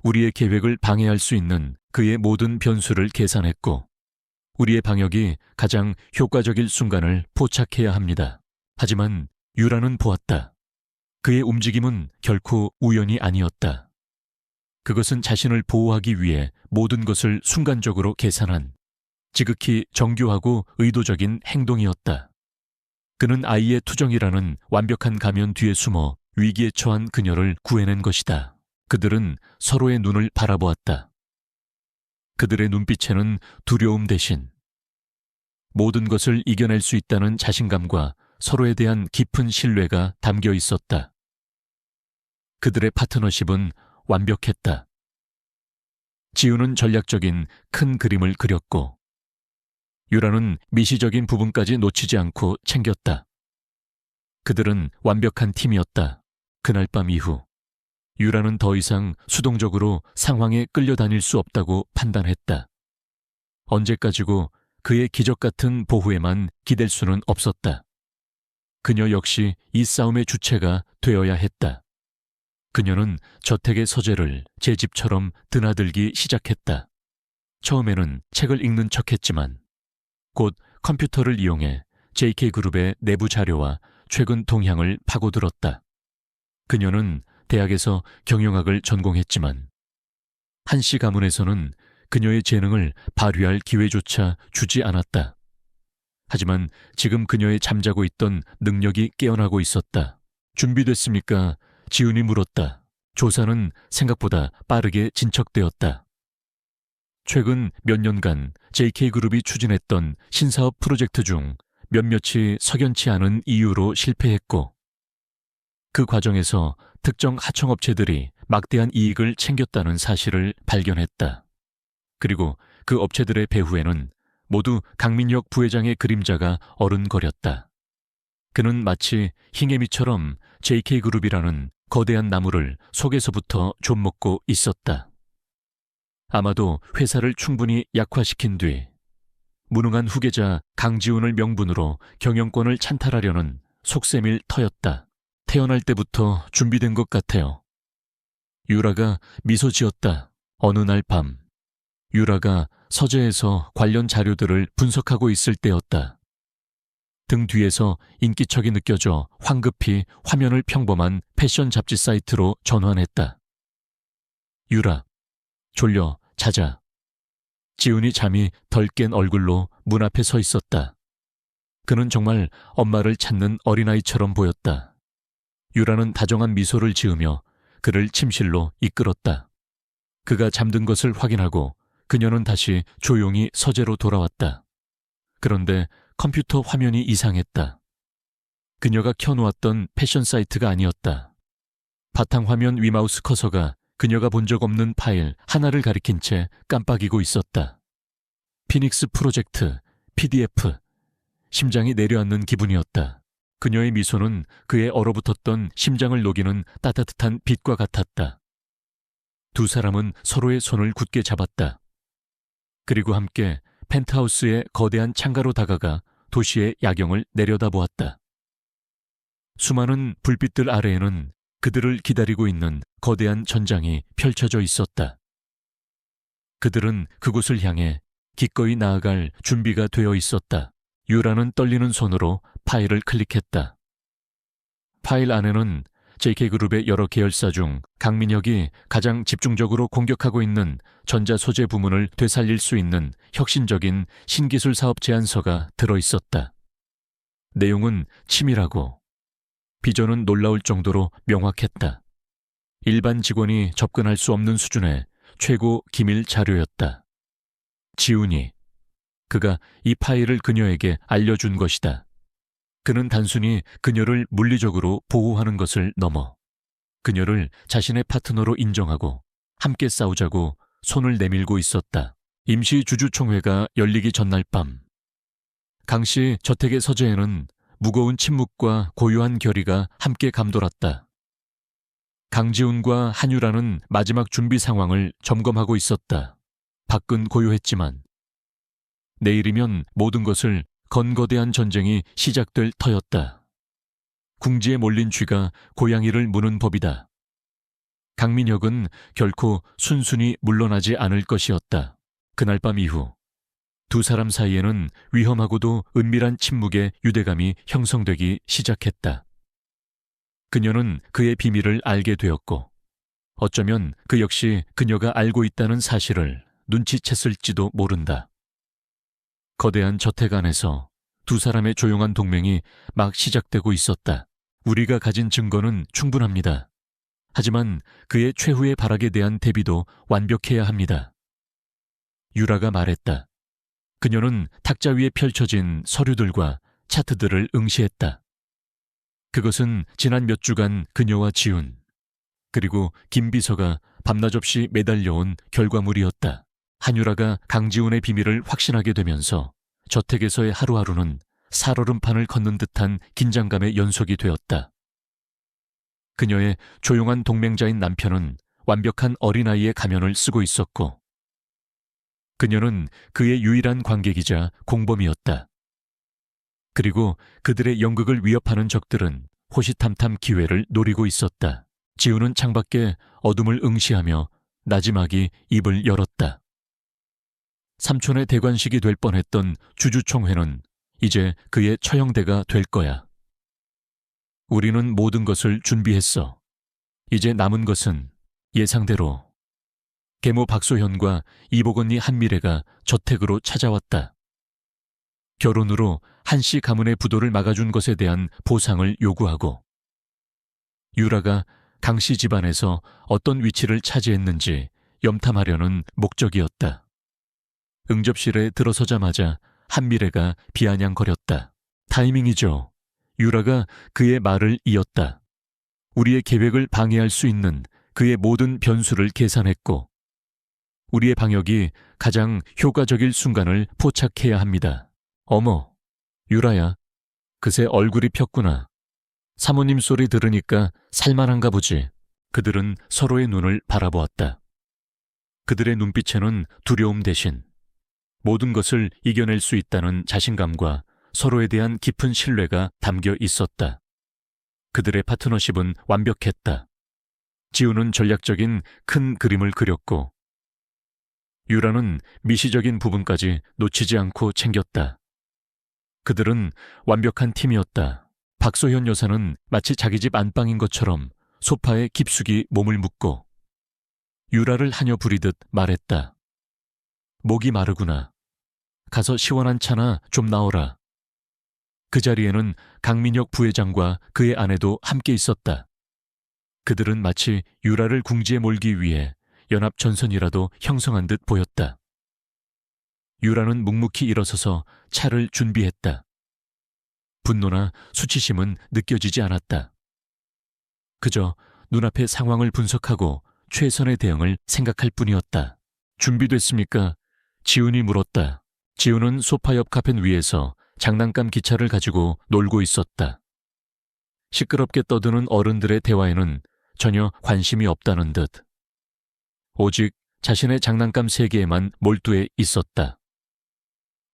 Speaker 1: 우리의 계획을 방해할 수 있는 그의 모든 변수를 계산했고, 우리의 방역이 가장 효과적일 순간을 포착해야 합니다. 하지만 유라는 보았다. 그의 움직임은 결코 우연이 아니었다. 그것은 자신을 보호하기 위해 모든 것을 순간적으로 계산한 지극히 정교하고 의도적인 행동이었다. 그는 아이의 투정이라는 완벽한 가면 뒤에 숨어 위기에 처한 그녀를 구해낸 것이다. 그들은 서로의 눈을 바라보았다. 그들의 눈빛에는 두려움 대신 모든 것을 이겨낼 수 있다는 자신감과 서로에 대한 깊은 신뢰가 담겨 있었다. 그들의 파트너십은 완벽했다. 지우는 전략적인 큰 그림을 그렸고, 유라는 미시적인 부분까지 놓치지 않고 챙겼다. 그들은 완벽한 팀이었다. 그날 밤 이후 유라는 더 이상 수동적으로 상황에 끌려다닐 수 없다고 판단했다. 언제까지고 그의 기적 같은 보호에만 기댈 수는 없었다. 그녀 역시 이 싸움의 주체가 되어야 했다. 그녀는 저택의 서재를 제 집처럼 드나들기 시작했다. 처음에는 책을 읽는 척했지만 곧 컴퓨터를 이용해 JK그룹의 내부 자료와 최근 동향을 파고들었다. 그녀는 대학에서 경영학을 전공했지만 한씨 가문에서는 그녀의 재능을 발휘할 기회조차 주지 않았다. 하지만 지금 그녀의 잠자고 있던 능력이 깨어나고 있었다. 준비됐습니까? 지훈이 물었다. 조사는 생각보다 빠르게 진척되었다. 최근 몇 년간 JK그룹이 추진했던 신사업 프로젝트 중 몇몇이 석연치 않은 이유로 실패했고, 그 과정에서 특정 하청업체들이 막대한 이익을 챙겼다는 사실을 발견했다. 그리고 그 업체들의 배후에는 모두 강민혁 부회장의 그림자가 어른거렸다. 그는 마치 흰개미처럼 JK그룹이라는 거대한 나무를 속에서부터 좀먹고 있었다. 아마도 회사를 충분히 약화시킨 뒤 무능한 후계자 강지훈을 명분으로 경영권을 찬탈하려는 속셈일 터였다. 태어날 때부터 준비된 것 같아요. 유라가 미소 지었다. 어느 날 밤, 유라가 서재에서 관련 자료들을 분석하고 있을 때였다. 등 뒤에서 인기척이 느껴져 황급히 화면을 평범한 패션 잡지 사이트로 전환했다. 유라, 졸려, 자자. 지훈이 잠이 덜 깬 얼굴로 문 앞에 서 있었다. 그는 정말 엄마를 찾는 어린아이처럼 보였다. 유라는 다정한 미소를 지으며 그를 침실로 이끌었다. 그가 잠든 것을 확인하고 그녀는 다시 조용히 서재로 돌아왔다. 그런데 컴퓨터 화면이 이상했다. 그녀가 켜놓았던 패션 사이트가 아니었다. 바탕화면 위마우스 커서가 그녀가 본 적 없는 파일 하나를 가리킨 채 깜빡이고 있었다. 피닉스 프로젝트, PDF. 심장이 내려앉는 기분이었다. 그녀의 미소는 그의 얼어붙었던 심장을 녹이는 따뜻한 빛과 같았다. 두 사람은 서로의 손을 굳게 잡았다. 그리고 함께 펜트하우스의 거대한 창가로 다가가 도시의 야경을 내려다보았다. 수많은 불빛들 아래에는 그들을 기다리고 있는 거대한 전장이 펼쳐져 있었다. 그들은 그곳을 향해 기꺼이 나아갈 준비가 되어 있었다. 유라는 떨리는 손으로 파일을 클릭했다. 파일 안에는 JK그룹의 여러 계열사 중 강민혁이 가장 집중적으로 공격하고 있는 전자소재 부문을 되살릴 수 있는 혁신적인 신기술 사업 제안서가 들어있었다. 내용은 치밀하고 비전은 놀라울 정도로 명확했다. 일반 직원이 접근할 수 없는 수준의 최고 기밀 자료였다. 지훈이, 그가 이 파일을 그녀에게 알려준 것이다. 그는 단순히 그녀를 물리적으로 보호하는 것을 넘어 그녀를 자신의 파트너로 인정하고 함께 싸우자고 손을 내밀고 있었다. 임시 주주총회가 열리기 전날 밤, 강 씨 저택의 서재에는 무거운 침묵과 고요한 결의가 함께 감돌았다. 강지훈과 한유라는 마지막 준비 상황을 점검하고 있었다. 밖은 고요했지만 내일이면 모든 것을 건 거대한 전쟁이 시작될 터였다. 궁지에 몰린 쥐가 고양이를 무는 법이다. 강민혁은 결코 순순히 물러나지 않을 것이었다. 그날 밤 이후 두 사람 사이에는 위험하고도 은밀한 침묵의 유대감이 형성되기 시작했다. 그녀는 그의 비밀을 알게 되었고 어쩌면 그 역시 그녀가 알고 있다는 사실을 눈치챘을지도 모른다. 거대한 저택 안에서 두 사람의 조용한 동맹이 막 시작되고 있었다. 우리가 가진 증거는 충분합니다. 하지만 그의 최후의 발악에 대한 대비도 완벽해야 합니다. 유라가 말했다. 그녀는 탁자 위에 펼쳐진 서류들과 차트들을 응시했다. 그것은 지난 몇 주간 그녀와 지훈, 그리고 김 비서가 밤낮 없이 매달려온 결과물이었다. 한유라가 강지훈의 비밀을 확신하게 되면서 저택에서의 하루하루는 살얼음판을 걷는 듯한 긴장감의 연속이 되었다. 그녀의 조용한 동맹자인 남편은 완벽한 어린아이의 가면을 쓰고 있었고 그녀는 그의 유일한 관객이자 공범이었다. 그리고 그들의 연극을 위협하는 적들은 호시탐탐 기회를 노리고 있었다. 지훈은 창밖에 어둠을 응시하며 나지막이 입을 열었다. 삼촌의 대관식이 될 뻔했던 주주총회는 이제 그의 처형대가 될 거야. 우리는 모든 것을 준비했어. 이제 남은 것은 예상대로 계모 박소현과 이복언니 한미래가 저택으로 찾아왔다. 결혼으로 한씨 가문의 부도를 막아준 것에 대한 보상을 요구하고 유라가 강씨 집안에서 어떤 위치를 차지했는지 염탐하려는 목적이었다. 응접실에 들어서자마자 한미래가 비아냥거렸다. 타이밍이죠. 유라가 그의 말을 이었다. 우리의 계획을 방해할 수 있는 그의 모든 변수를 계산했고 우리의 방역이 가장 효과적일 순간을 포착해야 합니다. 어머, 유라야, 그새 얼굴이 폈구나. 사모님 소리 들으니까 살만한가 보지. 그들은 서로의 눈을 바라보았다. 그들의 눈빛에는 두려움 대신 모든 것을 이겨낼 수 있다는 자신감과 서로에 대한 깊은 신뢰가 담겨 있었다. 그들의 파트너십은 완벽했다. 지훈은 전략적인 큰 그림을 그렸고 유라는 미시적인 부분까지 놓치지 않고 챙겼다. 그들은 완벽한 팀이었다. 박소현 여사는 마치 자기 집 안방인 것처럼 소파에 깊숙이 몸을 묻고 유라를 하녀 부리듯 말했다. 목이 마르구나. 가서 시원한 차나 좀 나오라. 그 자리에는 강민혁 부회장과 그의 아내도 함께 있었다. 그들은 마치 유라를 궁지에 몰기 위해 연합전선이라도 형성한 듯 보였다. 유라는 묵묵히 일어서서 차를 준비했다. 분노나 수치심은 느껴지지 않았다. 그저 눈앞의 상황을 분석하고 최선의 대응을 생각할 뿐이었다. 준비됐습니까? 지훈이 물었다. 지훈은 소파 옆 카펫 위에서 장난감 기차를 가지고 놀고 있었다. 시끄럽게 떠드는 어른들의 대화에는 전혀 관심이 없다는 듯. 오직 자신의 장난감 세계에만 몰두해 있었다.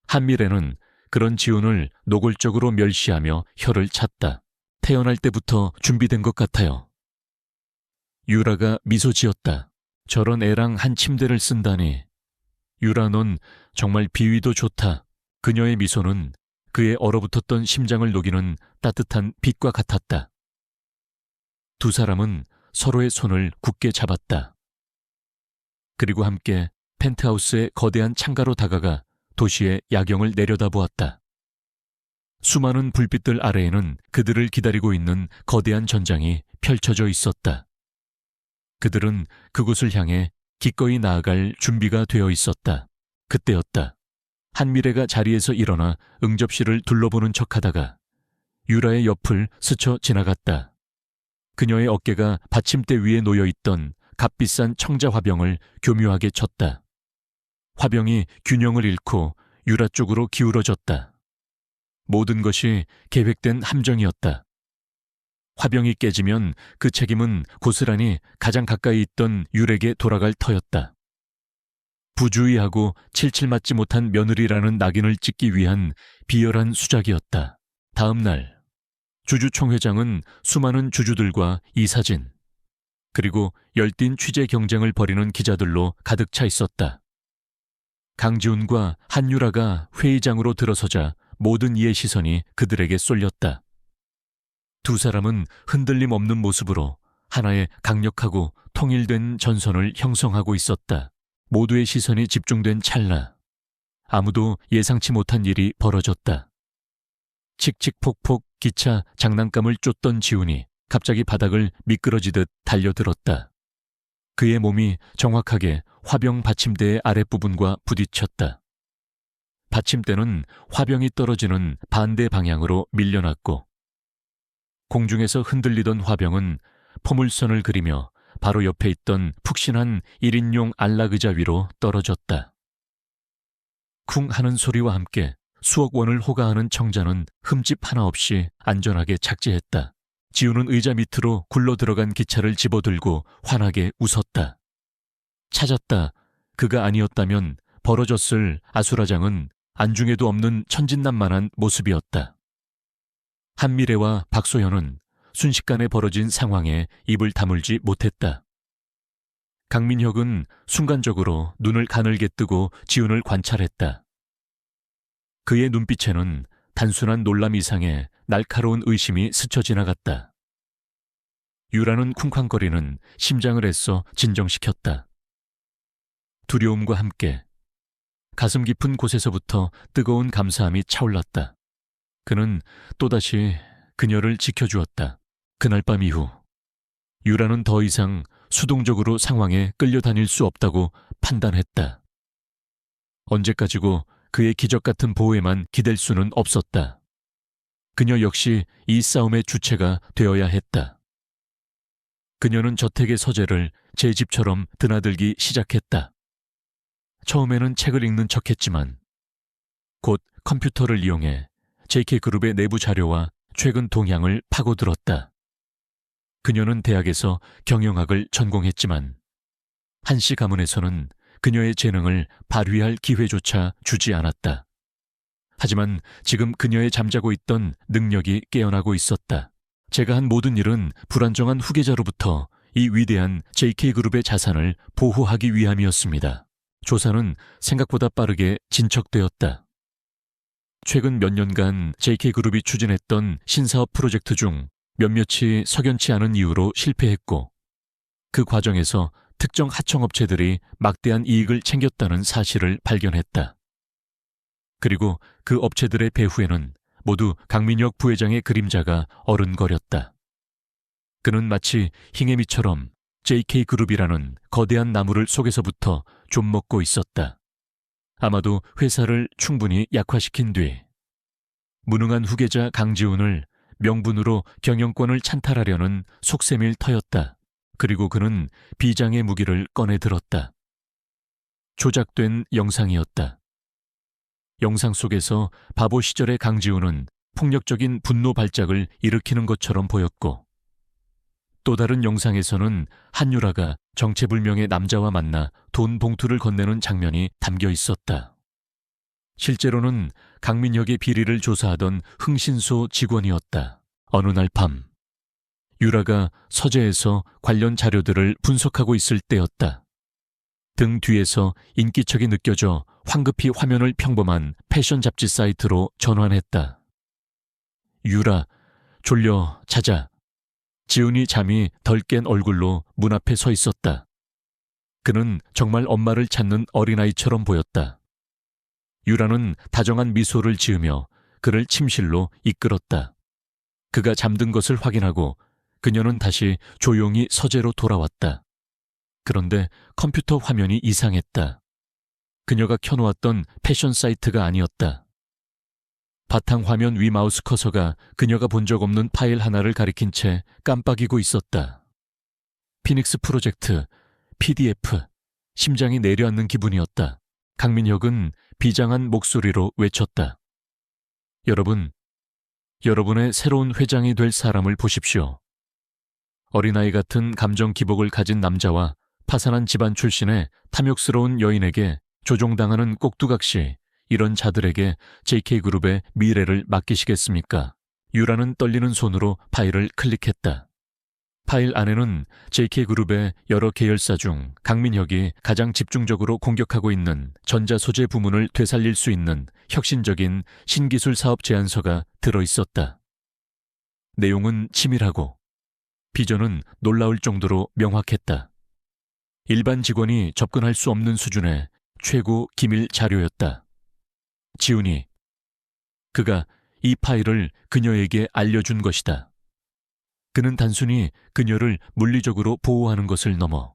Speaker 1: 한미래는 그런 지훈을 노골적으로 멸시하며 혀를 찼다. 태어날 때부터 준비된 것 같아요. 유라가 미소 지었다. 저런 애랑 한 침대를 쓴다니. 유라, 넌 정말 비위도 좋다. 그녀의 미소는 그의 얼어붙었던 심장을 녹이는 따뜻한 빛과 같았다. 두 사람은 서로의 손을 굳게 잡았다. 그리고 함께 펜트하우스의 거대한 창가로 다가가 도시의 야경을 내려다보았다. 수많은 불빛들 아래에는 그들을 기다리고 있는 거대한 전장이 펼쳐져 있었다. 그들은 그곳을 향해 기꺼이 나아갈 준비가 되어 있었다. 그때였다. 한미래가 자리에서 일어나 응접실을 둘러보는 척하다가 유라의 옆을 스쳐 지나갔다. 그녀의 어깨가 받침대 위에 놓여있던 값비싼 청자 화병을 교묘하게 쳤다. 화병이 균형을 잃고 유라 쪽으로 기울어졌다. 모든 것이 계획된 함정이었다. 화병이 깨지면 그 책임은 고스란히 가장 가까이 있던 유에게 돌아갈 터였다. 부주의하고 칠칠 맞지 못한 며느리라는 낙인을 찍기 위한 비열한 수작이었다. 다음 날 주주총회장은 수많은 주주들과 이 사진, 그리고 열띤 취재 경쟁을 벌이는 기자들로 가득 차 있었다. 강지훈과 한유라가 회의장으로 들어서자 모든 이의 시선이 그들에게 쏠렸다. 두 사람은 흔들림 없는 모습으로 하나의 강력하고 통일된 전선을 형성하고 있었다. 모두의 시선이 집중된 찰나, 아무도 예상치 못한 일이 벌어졌다. 칙칙폭폭 기차 장난감을 쫓던 지훈이 갑자기 바닥을 미끄러지듯 달려들었다. 그의 몸이 정확하게 화병 받침대의 아랫부분과 부딪혔다. 받침대는 화병이 떨어지는 반대 방향으로 밀려났고, 공중에서 흔들리던 화병은 포물선을 그리며 바로 옆에 있던 푹신한 1인용 안락의자 위로 떨어졌다. 쿵 하는 소리와 함께 수억 원을 호가하는 청자는 흠집 하나 없이 안전하게 착지했다. 지우는 의자 밑으로 굴러 들어간 기차를 집어들고 환하게 웃었다. 찾았다. 그가 아니었다면 벌어졌을 아수라장은 안중에도 없는 천진난만한 모습이었다. 한미래와 박소연은 순식간에 벌어진 상황에 입을 다물지 못했다. 강민혁은 순간적으로 눈을 가늘게 뜨고 지훈을 관찰했다. 그의 눈빛에는 단순한 놀람 이상의 날카로운 의심이 스쳐 지나갔다. 유라는 쿵쾅거리는 심장을 애써 진정시켰다. 두려움과 함께 가슴 깊은 곳에서부터 뜨거운 감사함이 차올랐다. 그는 또다시 그녀를 지켜주었다. 그날 밤 이후 유라는 더 이상 수동적으로 상황에 끌려다닐 수 없다고 판단했다. 언제까지고 그의 기적 같은 보호에만 기댈 수는 없었다. 그녀 역시 이 싸움의 주체가 되어야 했다. 그녀는 저택의 서재를 제 집처럼 드나들기 시작했다. 처음에는 책을 읽는 척했지만 곧 컴퓨터를 이용해 JK그룹의 내부 자료와 최근 동향을 파고들었다. 그녀는 대학에서 경영학을 전공했지만 한씨 가문에서는 그녀의 재능을 발휘할 기회조차 주지 않았다. 하지만 지금 그녀의 잠자고 있던 능력이 깨어나고 있었다. 제가 한 모든 일은 불안정한 후계자로부터 이 위대한 JK그룹의 자산을 보호하기 위함이었습니다. 조사는 생각보다 빠르게 진척되었다. 최근 몇 년간 JK그룹이 추진했던 신사업 프로젝트 중 몇몇이 석연치 않은 이유로 실패했고, 그 과정에서 특정 하청업체들이 막대한 이익을 챙겼다는 사실을 발견했다. 그리고 그 업체들의 배후에는 모두 강민혁 부회장의 그림자가 어른거렸다. 그는 마치 힝해미처럼 JK그룹이라는 거대한 나무를 속에서부터 좀 먹고 있었다. 아마도 회사를 충분히 약화시킨 뒤 무능한 후계자 강지훈을 명분으로 경영권을 찬탈하려는 속셈일 터였다. 그리고 그는 비장의 무기를 꺼내 들었다. 조작된 영상이었다. 영상 속에서 바보 시절의 강지훈은 폭력적인 분노 발작을 일으키는 것처럼 보였고, 또 다른 영상에서는 한유라가 정체불명의 남자와 만나 돈 봉투를 건네는 장면이 담겨 있었다. 실제로는 강민혁의 비리를 조사하던 흥신소 직원이었다. 어느 날 밤, 유라가 서재에서 관련 자료들을 분석하고 있을 때였다. 등 뒤에서 인기척이 느껴져 황급히 화면을 평범한 패션 잡지 사이트로 전환했다. 유라, 졸려 자자. 지훈이 잠이 덜 깬 얼굴로 문 앞에 서 있었다. 그는 정말 엄마를 찾는 어린아이처럼 보였다. 유라는 다정한 미소를 지으며 그를 침실로 이끌었다. 그가 잠든 것을 확인하고 그녀는 다시 조용히 서재로 돌아왔다. 그런데 컴퓨터 화면이 이상했다. 그녀가 켜놓았던 패션 사이트가 아니었다. 바탕화면 위 마우스 커서가 그녀가 본 적 없는 파일 하나를 가리킨 채 깜빡이고 있었다. 피닉스 프로젝트, PDF, 심장이 내려앉는 기분이었다. 강민혁은 비장한 목소리로 외쳤다. 여러분, 여러분의 새로운 회장이 될 사람을 보십시오. 어린아이 같은 감정 기복을 가진 남자와 파산한 집안 출신의 탐욕스러운 여인에게 조종당하는 꼭두각시, 이런 자들에게 JK그룹의 미래를 맡기시겠습니까? 유라는 떨리는 손으로 파일을 클릭했다. 파일 안에는 JK그룹의 여러 계열사 중 강민혁이 가장 집중적으로 공격하고 있는 전자소재 부문을 되살릴 수 있는 혁신적인 신기술 사업 제안서가 들어있었다. 내용은 치밀하고 비전은 놀라울 정도로 명확했다. 일반 직원이 접근할 수 없는 수준의 최고 기밀 자료였다. 지훈이, 그가 이 파일을 그녀에게 알려준 것이다. 그는 단순히 그녀를 물리적으로 보호하는 것을 넘어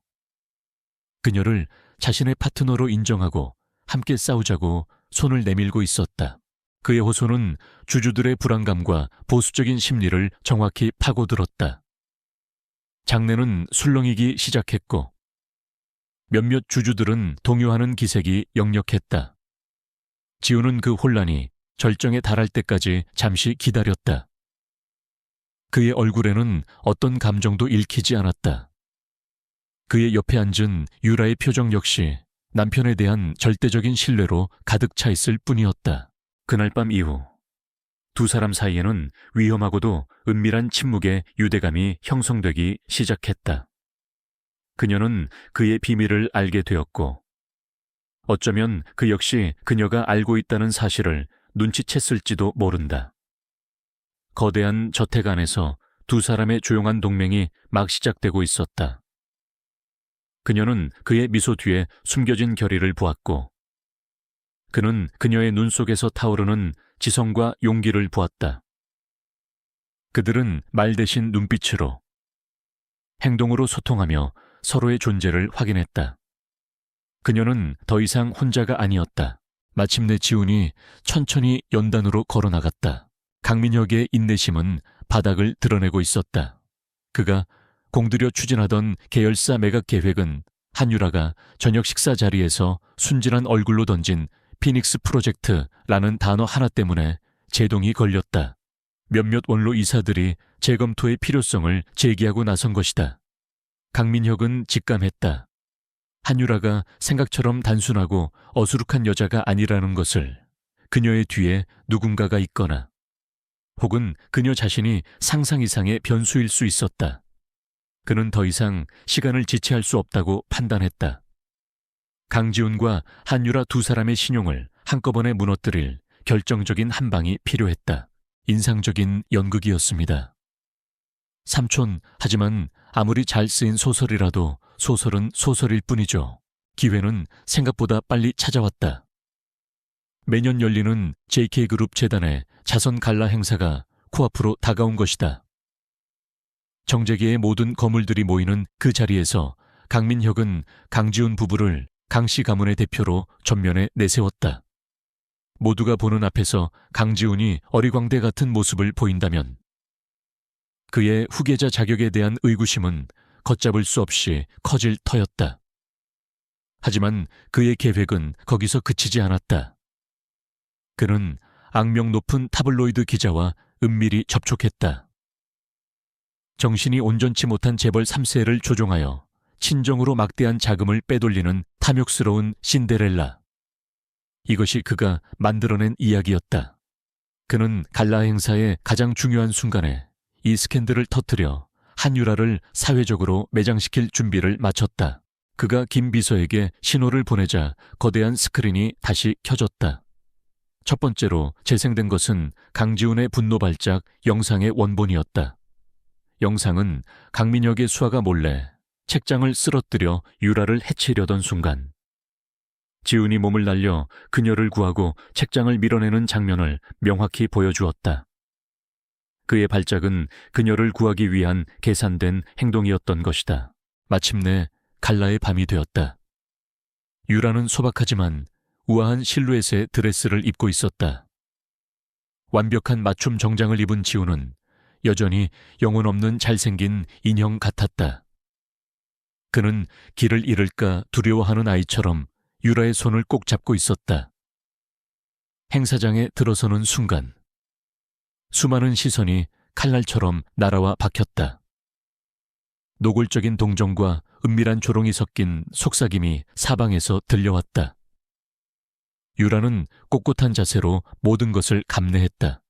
Speaker 1: 그녀를 자신의 파트너로 인정하고 함께 싸우자고 손을 내밀고 있었다. 그의 호소는 주주들의 불안감과 보수적인 심리를 정확히 파고들었다. 장내는 술렁이기 시작했고 몇몇 주주들은 동요하는 기색이 역력했다. 지훈은 그 혼란이 절정에 달할 때까지 잠시 기다렸다. 그의 얼굴에는 어떤 감정도 읽히지 않았다. 그의 옆에 앉은 유라의 표정 역시 남편에 대한 절대적인 신뢰로 가득 차 있을 뿐이었다. 그날 밤 이후 두 사람 사이에는 위험하고도 은밀한 침묵의 유대감이 형성되기 시작했다. 그녀는 그의 비밀을 알게 되었고 어쩌면 그 역시 그녀가 알고 있다는 사실을 눈치챘을지도 모른다. 거대한 저택 안에서 두 사람의 조용한 동맹이 막 시작되고 있었다. 그녀는 그의 미소 뒤에 숨겨진 결의를 보았고 그는 그녀의 눈 속에서 타오르는 지성과 용기를 보았다. 그들은 말 대신 눈빛으로, 행동으로 소통하며 서로의 존재를 확인했다. 그녀는 더 이상 혼자가 아니었다. 마침내 지훈이 천천히 연단으로 걸어나갔다. 강민혁의 인내심은 바닥을 드러내고 있었다. 그가 공들여 추진하던 계열사 매각 계획은 한유라가 저녁 식사 자리에서 순진한 얼굴로 던진 피닉스 프로젝트라는 단어 하나 때문에 제동이 걸렸다. 몇몇 원로 이사들이 재검토의 필요성을 제기하고 나선 것이다. 강민혁은 직감했다. 한유라가 생각처럼 단순하고 어수룩한 여자가 아니라는 것을, 그녀의 뒤에 누군가가 있거나 혹은 그녀 자신이 상상 이상의 변수일 수 있었다. 그는 더 이상 시간을 지체할 수 없다고 판단했다. 강지훈과 한유라 두 사람의 신용을 한꺼번에 무너뜨릴 결정적인 한 방이 필요했다. 인상적인 연극이었습니다. 삼촌, 하지만 아무리 잘 쓰인 소설이라도 소설은 소설일 뿐이죠. 기회는 생각보다 빨리 찾아왔다. 매년 열리는 JK그룹 재단의 자선 갈라 행사가 코앞으로 다가온 것이다. 정재계의 모든 거물들이 모이는 그 자리에서 강민혁은 강지훈 부부를 강씨 가문의 대표로 전면에 내세웠다. 모두가 보는 앞에서 강지훈이 어리광대 같은 모습을 보인다면 그의 후계자 자격에 대한 의구심은 걷잡을 수 없이 커질 터였다. 하지만 그의 계획은 거기서 그치지 않았다. 그는 악명 높은 타블로이드 기자와 은밀히 접촉했다. 정신이 온전치 못한 재벌 3세를 조종하여 친정으로 막대한 자금을 빼돌리는 탐욕스러운 신데렐라. 이것이 그가 만들어낸 이야기였다. 그는 갈라 행사의 가장 중요한 순간에 이 스캔들을 터뜨려 한유라를 사회적으로 매장시킬 준비를 마쳤다. 그가 김 비서에게 신호를 보내자 거대한 스크린이 다시 켜졌다. 첫 번째로 재생된 것은 강지훈의 분노 발작 영상의 원본이었다. 영상은 강민혁의 수하가 몰래 책장을 쓰러뜨려 유라를 해치려던 순간 지훈이 몸을 날려 그녀를 구하고 책장을 밀어내는 장면을 명확히 보여주었다. 그의 발작은 그녀를 구하기 위한 계산된 행동이었던 것이다. 마침내 갈라의 밤이 되었다. 유라는 소박하지만 우아한 실루엣의 드레스를 입고 있었다. 완벽한 맞춤 정장을 입은 지우는 여전히 영혼 없는 잘생긴 인형 같았다. 그는 길을 잃을까 두려워하는 아이처럼 유라의 손을 꼭 잡고 있었다. 행사장에 들어서는 순간 수많은 시선이 칼날처럼 날아와 박혔다. 노골적인 동정과 은밀한 조롱이 섞인 속삭임이 사방에서 들려왔다. 유라는 꼿꼿한 자세로 모든 것을 감내했다.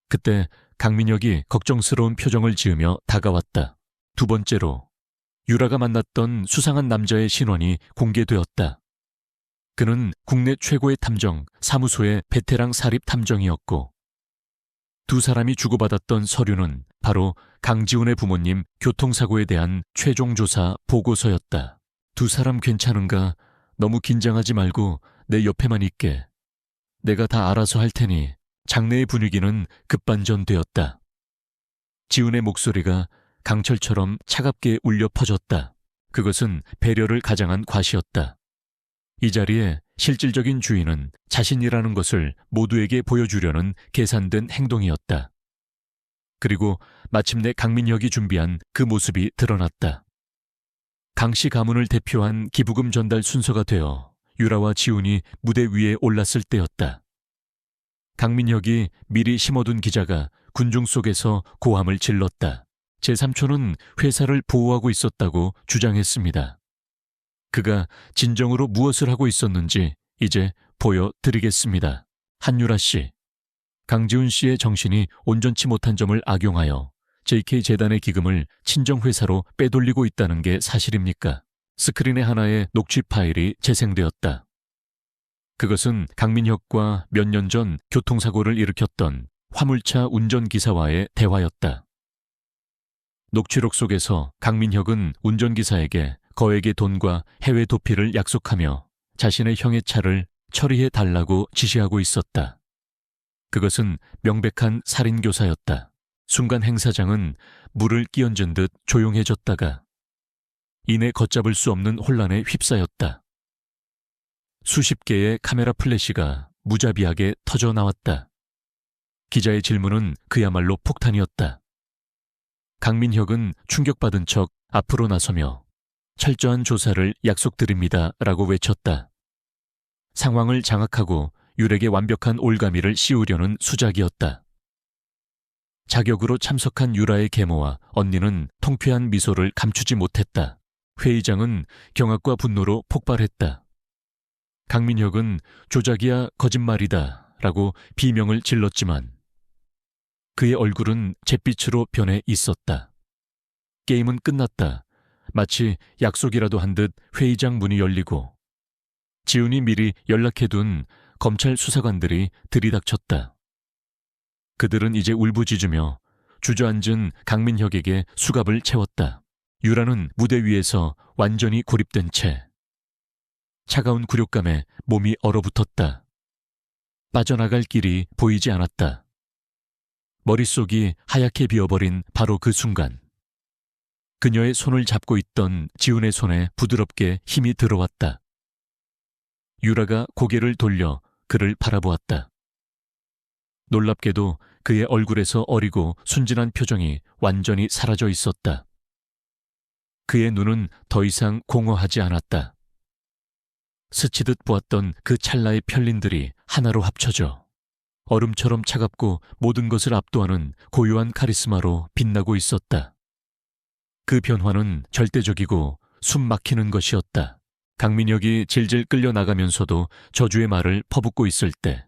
Speaker 1: 그때 강민혁이 걱정스러운 표정을 지으며 다가왔다. 두 번째로 유라가 만났던 수상한 남자의 신원이 공개되었다. 그는 국내 최고의 탐정 사무소의 베테랑 사립 탐정이었고 두 사람이 주고받았던 서류는 바로 강지훈의 부모님 교통사고에 대한 최종 조사 보고서였다. 두 사람 괜찮은가? 너무 긴장하지 말고 내 옆에만 있게. 내가 다 알아서 할 테니. 장내의 분위기는 급반전되었다. 지훈의 목소리가 강철처럼 차갑게 울려 퍼졌다. 그것은 배려를 가장한 과시였다. 이 자리에 실질적인 주인은 자신이라는 것을 모두에게 보여주려는 계산된 행동이었다. 그리고 마침내 강민혁이 준비한 그 모습이 드러났다. 강씨 가문을 대표한 기부금 전달 순서가 되어 유라와 지훈이 무대 위에 올랐을 때였다. 강민혁이 미리 심어둔 기자가 군중 속에서 고함을 질렀다. 제3초는 회사를 보호하고 있었다고 주장했습니다. 그가 진정으로 무엇을 하고 있었는지 이제 보여드리겠습니다. 한유라 씨, 강지훈 씨의 정신이 온전치 못한 점을 악용하여 JK재단의 기금을 친정회사로 빼돌리고 있다는 게 사실입니까? 스크린의 하나에 녹취 파일이 재생되었다. 그것은 강민혁과 몇 년 전 교통사고를 일으켰던 화물차 운전기사와의 대화였다. 녹취록 속에서 강민혁은 운전기사에게 거액의 돈과 해외 도피를 약속하며 자신의 형의 차를 처리해 달라고 지시하고 있었다. 그것은 명백한 살인교사였다. 순간 행사장은 물을 끼얹은 듯 조용해졌다가 이내 걷잡을 수 없는 혼란에 휩싸였다. 수십 개의 카메라 플래시가 무자비하게 터져 나왔다. 기자의 질문은 그야말로 폭탄이었다. 강민혁은 충격받은 척 앞으로 나서며 철저한 조사를 약속드립니다 라고 외쳤다. 상황을 장악하고 유렉의 완벽한 올가미를 씌우려는 수작이었다. 자격으로 참석한 유라의 계모와 언니는 통쾌한 미소를 감추지 못했다. 회의장은 경악과 분노로 폭발했다. 강민혁은 조작이야 거짓말이다 라고 비명을 질렀지만 그의 얼굴은 잿빛으로 변해 있었다. 게임은 끝났다. 마치 약속이라도 한 듯 회의장 문이 열리고 지훈이 미리 연락해둔 검찰 수사관들이 들이닥쳤다. 그들은 이제 울부짖으며 주저앉은 강민혁에게 수갑을 채웠다. 유라는 무대 위에서 완전히 고립된 채 차가운 굴욕감에 몸이 얼어붙었다. 빠져나갈 길이 보이지 않았다. 머릿속이 하얗게 비어버린 바로 그 순간 그녀의 손을 잡고 있던 지훈의 손에 부드럽게 힘이 들어왔다. 유라가 고개를 돌려 그를 바라보았다. 놀랍게도 그의 얼굴에서 어리고 순진한 표정이 완전히 사라져 있었다. 그의 눈은 더 이상 공허하지 않았다. 스치듯 보았던 그 찰나의 편린들이 하나로 합쳐져 얼음처럼 차갑고 모든 것을 압도하는 고요한 카리스마로 빛나고 있었다. 그 변화는 절대적이고 숨 막히는 것이었다. 강민혁이 질질 끌려나가면서도 저주의 말을 퍼붓고 있을 때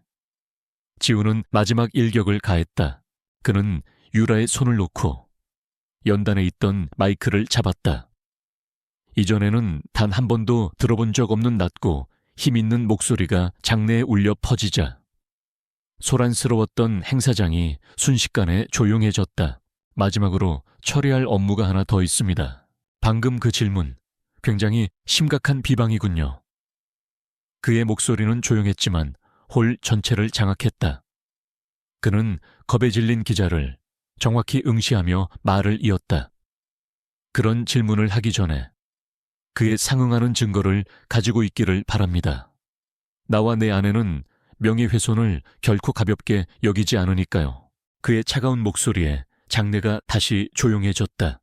Speaker 1: 지훈은 마지막 일격을 가했다. 그는 유라의 손을 놓고 연단에 있던 마이크를 잡았다. 이전에는 단 한 번도 들어본 적 없는 낮고 힘있는 목소리가 장내에 울려 퍼지자 소란스러웠던 행사장이 순식간에 조용해졌다. 마지막으로 처리할 업무가 하나 더 있습니다. 방금 그 질문, 굉장히 심각한 비방이군요. 그의 목소리는 조용했지만 홀 전체를 장악했다. 그는 겁에 질린 기자를 정확히 응시하며 말을 이었다. 그런 질문을 하기 전에 그에 상응하는 증거를 가지고 있기를 바랍니다. 나와 내 아내는 명예훼손을 결코 가볍게 여기지 않으니까요. 그의 차가운 목소리에 장내가 다시 조용해졌다.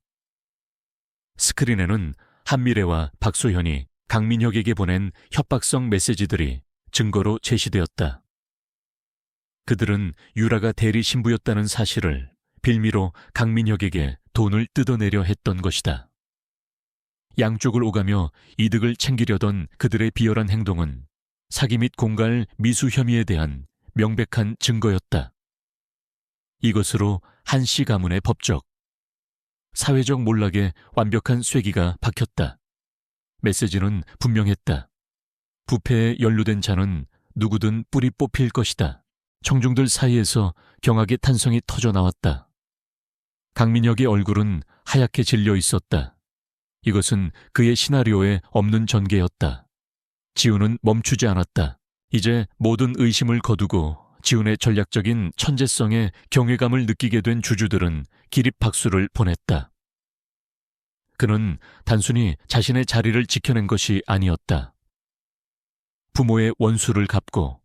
Speaker 1: 스크린에는 한미래와 박소현이 강민혁에게 보낸 협박성 메시지들이 증거로 제시되었다. 그들은 유라가 대리 신부였다는 사실을 빌미로 강민혁에게 돈을 뜯어내려 했던 것이다. 양쪽을 오가며 이득을 챙기려던 그들의 비열한 행동은 사기 및 공갈 미수 혐의에 대한 명백한 증거였다. 이것으로 한씨 가문의 법적, 사회적 몰락에 완벽한 쐐기가 박혔다. 메시지는 분명했다. 부패에 연루된 자는 누구든 뿌리 뽑힐 것이다. 청중들 사이에서 경악의 탄성이 터져 나왔다. 강민혁의 얼굴은 하얗게 질려 있었다. 이것은 그의 시나리오에 없는 전개였다. 지훈은 멈추지 않았다. 이제 모든 의심을 거두고 지훈의 전략적인 천재성에 경외감을 느끼게 된 주주들은 기립박수를 보냈다. 그는 단순히 자신의 자리를 지켜낸 것이 아니었다. 부모의 원수를 갚고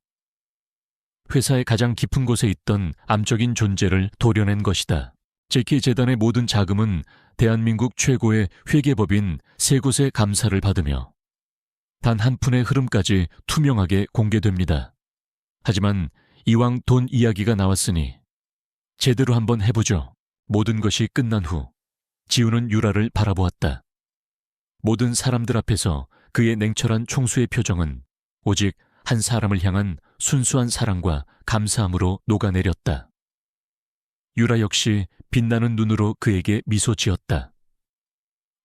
Speaker 1: 회사의 가장 깊은 곳에 있던 암적인 존재를 도려낸 것이다. JK재단의 모든 자금은 대한민국 최고의 회계법인 세 곳의 감사를 받으며 단 한 푼의 흐름까지 투명하게 공개됩니다. 하지만 이왕 돈 이야기가 나왔으니 제대로 한번 해보죠. 모든 것이 끝난 후 지훈은 유라를 바라보았다. 모든 사람들 앞에서 그의 냉철한 총수의 표정은 오직 한 사람을 향한 순수한 사랑과 감사함으로 녹아내렸다. 유라 역시 빛나는 눈으로 그에게 미소 지었다.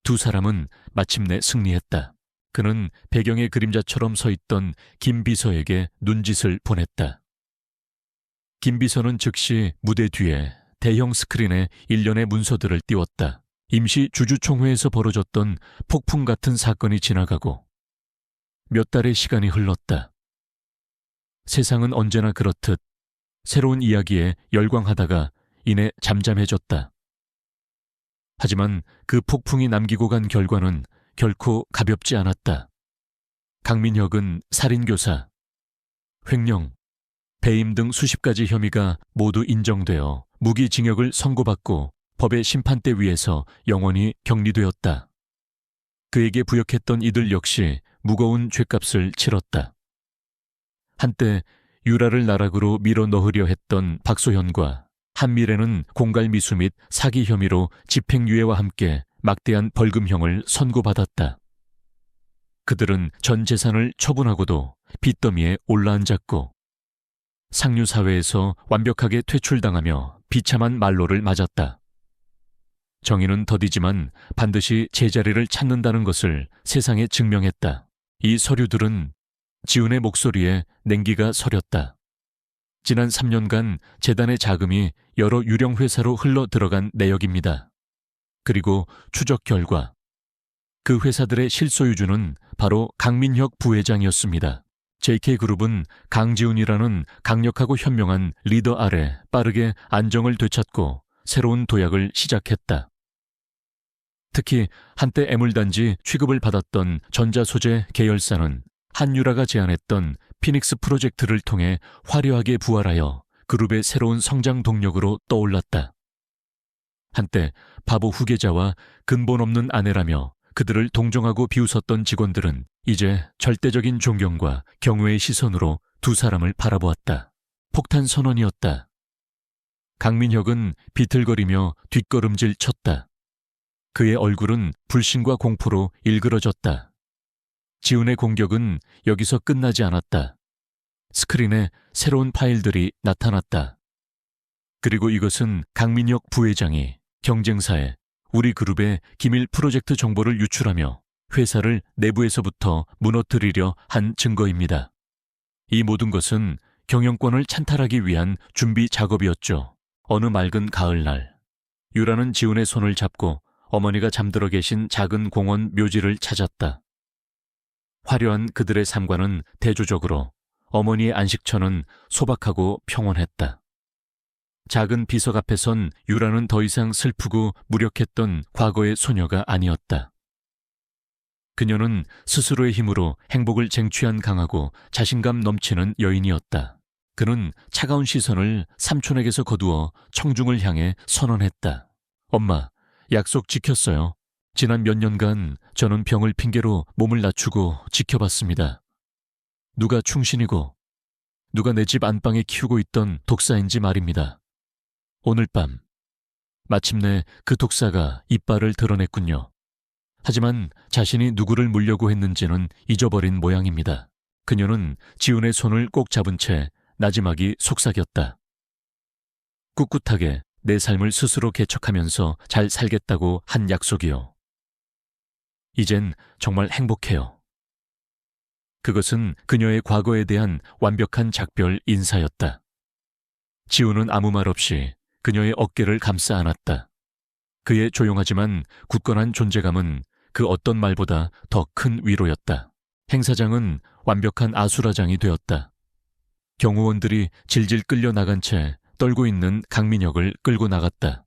Speaker 1: 두 사람은 마침내 승리했다. 그는 배경의 그림자처럼 서 있던 김 비서에게 눈짓을 보냈다. 김 비서는 즉시 무대 뒤에 대형 스크린에 일련의 문서들을 띄웠다. 임시 주주총회에서 벌어졌던 폭풍 같은 사건이 지나가고 몇 달의 시간이 흘렀다. 세상은 언제나 그렇듯 새로운 이야기에 열광하다가 이내 잠잠해졌다. 하지만 그 폭풍이 남기고 간 결과는 결코 가볍지 않았다. 강민혁은 살인교사, 횡령, 배임 등 수십 가지 혐의가 모두 인정되어 무기징역을 선고받고 법의 심판대 위에서 영원히 격리되었다. 그에게 부역했던 이들 역시 무거운 죗값을 치렀다. 한때 유라를 나락으로 밀어 넣으려 했던 박소현과 한미래는 공갈미수 및 사기 혐의로 집행유예와 함께 막대한 벌금형을 선고받았다. 그들은 전 재산을 처분하고도 빚더미에 올라앉았고 상류사회에서 완벽하게 퇴출당하며 비참한 말로를 맞았다. 정의는 더디지만 반드시 제자리를 찾는다는 것을 세상에 증명했다. 이 서류들은 지훈의 목소리에 냉기가 서렸다. 지난 3년간 재단의 자금이 여러 유령 회사로 흘러 들어간 내역입니다. 그리고 추적 결과 그 회사들의 실소유주는 바로 강민혁 부회장이었습니다. JK그룹은 강지훈이라는 강력하고 현명한 리더 아래 빠르게 안정을 되찾고 새로운 도약을 시작했다. 특히 한때 애물단지 취급을 받았던 전자소재 계열사는 한유라가 제안했던 피닉스 프로젝트를 통해 화려하게 부활하여 그룹의 새로운 성장 동력으로 떠올랐다. 한때 바보 후계자와 근본 없는 아내라며 그들을 동정하고 비웃었던 직원들은 이제 절대적인 존경과 경외의 시선으로 두 사람을 바라보았다. 폭탄 선언이었다. 강민혁은 비틀거리며 뒷걸음질 쳤다. 그의 얼굴은 불신과 공포로 일그러졌다. 지훈의 공격은 여기서 끝나지 않았다. 스크린에 새로운 파일들이 나타났다. 그리고 이것은 강민혁 부회장이 경쟁사에 우리 그룹의 기밀 프로젝트 정보를 유출하며 회사를 내부에서부터 무너뜨리려 한 증거입니다. 이 모든 것은 경영권을 찬탈하기 위한 준비 작업이었죠. 어느 맑은 가을날, 유라는 지훈의 손을 잡고 어머니가 잠들어 계신 작은 공원 묘지를 찾았다. 화려한 그들의 삶과는 대조적으로 어머니의 안식처는 소박하고 평온했다. 작은 비석 앞에 선 유라는 더 이상 슬프고 무력했던 과거의 소녀가 아니었다. 그녀는 스스로의 힘으로 행복을 쟁취한 강하고 자신감 넘치는 여인이었다. 그는 차가운 시선을 삼촌에게서 거두어 청중을 향해 선언했다. 엄마, 약속 지켰어요. 지난 몇 년간 저는 병을 핑계로 몸을 낮추고 지켜봤습니다. 누가 충신이고 누가 내 집 안방에 키우고 있던 독사인지 말입니다. 오늘 밤 마침내 그 독사가 이빨을 드러냈군요. 하지만 자신이 누구를 물려고 했는지는 잊어버린 모양입니다. 그녀는 지훈의 손을 꼭 잡은 채 나지막이 속삭였다. 꿋꿋하게 내 삶을 스스로 개척하면서 잘 살겠다고 한 약속이요. 이젠 정말 행복해요. 그것은 그녀의 과거에 대한 완벽한 작별 인사였다. 지훈은 아무 말 없이 그녀의 어깨를 감싸 안았다. 그의 조용하지만 굳건한 존재감은 그 어떤 말보다 더 큰 위로였다. 행사장은 완벽한 아수라장이 되었다. 경호원들이 질질 끌려 나간 채 떨고 있는 강민혁을 끌고 나갔다.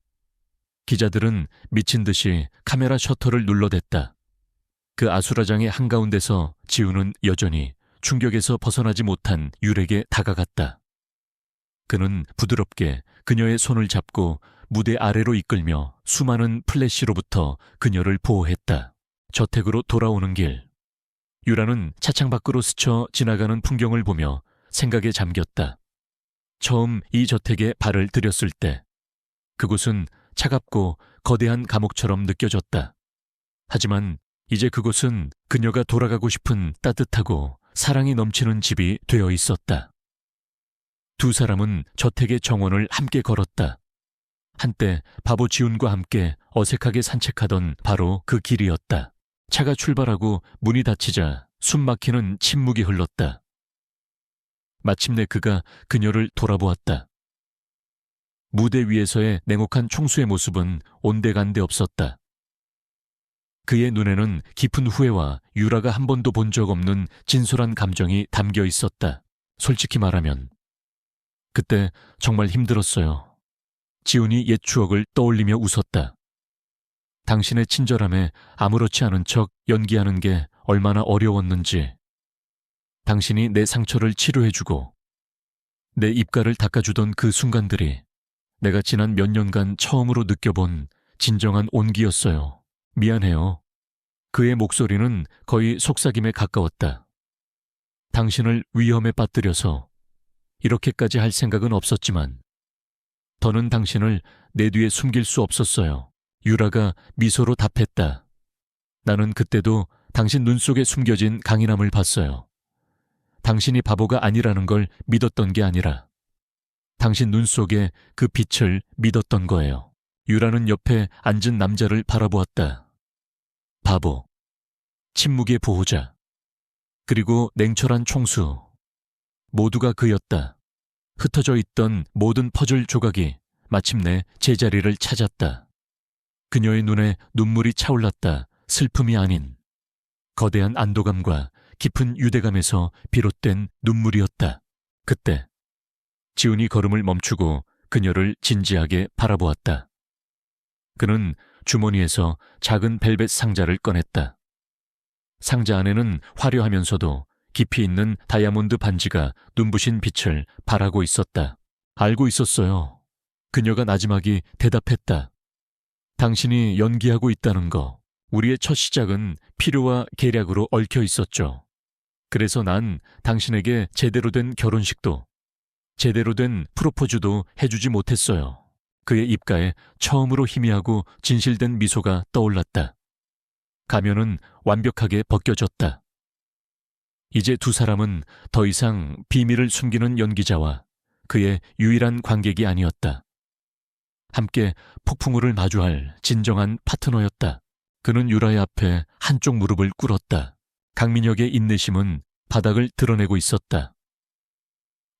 Speaker 1: 기자들은 미친 듯이 카메라 셔터를 눌러댔다. 그 아수라장의 한가운데서 지훈은 여전히 충격에서 벗어나지 못한 율에게 다가갔다. 그는 부드럽게 그녀의 손을 잡고 무대 아래로 이끌며 수많은 플래시로부터 그녀를 보호했다. 저택으로 돌아오는 길, 유라는 차창 밖으로 스쳐 지나가는 풍경을 보며 생각에 잠겼다. 처음 이 저택에 발을 들였을 때 그곳은 차갑고 거대한 감옥처럼 느껴졌다. 하지만 이제 그곳은 그녀가 돌아가고 싶은 따뜻하고 사랑이 넘치는 집이 되어 있었다. 두 사람은 저택의 정원을 함께 걸었다. 한때 바보 지훈과 함께 어색하게 산책하던 바로 그 길이었다. 차가 출발하고 문이 닫히자 숨 막히는 침묵이 흘렀다. 마침내 그가 그녀를 돌아보았다. 무대 위에서의 냉혹한 총수의 모습은 온데간데 없었다. 그의 눈에는 깊은 후회와 유라가 한 번도 본 적 없는 진솔한 감정이 담겨 있었다. 솔직히 말하면 그때 정말 힘들었어요. 지훈이 옛 추억을 떠올리며 웃었다. 당신의 친절함에 아무렇지 않은 척 연기하는 게 얼마나 어려웠는지, 당신이 내 상처를 치료해주고 내 입가를 닦아주던 그 순간들이 내가 지난 몇 년간 처음으로 느껴본 진정한 온기였어요. 미안해요. 그의 목소리는 거의 속삭임에 가까웠다. 당신을 위험에 빠뜨려서 이렇게까지 할 생각은 없었지만 더는 당신을 내 뒤에 숨길 수 없었어요. 유라가 미소로 답했다. 나는 그때도 당신 눈 속에 숨겨진 강인함을 봤어요. 당신이 바보가 아니라는 걸 믿었던 게 아니라 당신 눈 속에 그 빛을 믿었던 거예요. 유라는 옆에 앉은 남자를 바라보았다. 바보, 침묵의 보호자, 그리고 냉철한 총수. 모두가 그였다. 흩어져 있던 모든 퍼즐 조각이 마침내 제자리를 찾았다. 그녀의 눈에 눈물이 차올랐다. 슬픔이 아닌 거대한 안도감과 깊은 유대감에서 비롯된 눈물이었다. 그때 지훈이 걸음을 멈추고 그녀를 진지하게 바라보았다. 그는 주머니에서 작은 벨벳 상자를 꺼냈다. 상자 안에는 화려하면서도 깊이 있는 다이아몬드 반지가 눈부신 빛을 발하고 있었다. 알고 있었어요. 그녀가 나지막이 대답했다. 당신이 연기하고 있다는 거. 우리의 첫 시작은 필요와 계략으로 얽혀 있었죠. 그래서 난 당신에게 제대로 된 결혼식도, 제대로 된 프로포즈도 해주지 못했어요. 그의 입가에 처음으로 희미하고 진실된 미소가 떠올랐다. 가면은 완벽하게 벗겨졌다. 이제 두 사람은 더 이상 비밀을 숨기는 연기자와 그의 유일한 관객이 아니었다. 함께 폭풍우를 마주할 진정한 파트너였다. 그는 유라의 앞에 한쪽 무릎을 꿇었다. 강민혁의 인내심은 바닥을 드러내고 있었다.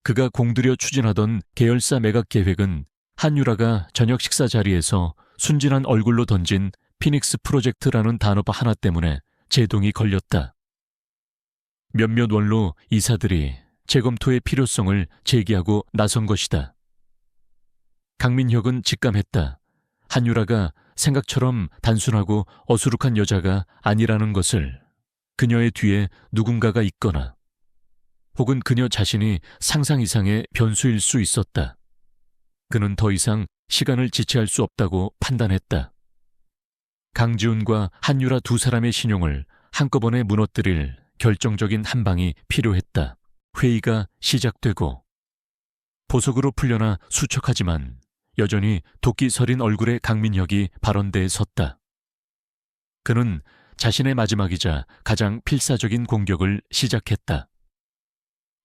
Speaker 1: 그가 공들여 추진하던 계열사 매각 계획은 한유라가 저녁 식사 자리에서 순진한 얼굴로 던진 피닉스 프로젝트라는 단어 하나 때문에 제동이 걸렸다. 몇몇 원로 이사들이 재검토의 필요성을 제기하고 나선 것이다. 강민혁은 직감했다. 한유라가 생각처럼 단순하고 어수룩한 여자가 아니라는 것을. 그녀의 뒤에 누군가가 있거나 혹은 그녀 자신이 상상 이상의 변수일 수 있었다. 그는 더 이상 시간을 지체할 수 없다고 판단했다. 강지훈과 한유라 두 사람의 신용을 한꺼번에 무너뜨릴 결정적인 한 방이 필요했다. 회의가 시작되고 보석으로 풀려나 수척하지만 여전히 도끼 서린 얼굴의 강민혁이 발언대에 섰다. 그는 자신의 마지막이자 가장 필사적인 공격을 시작했다.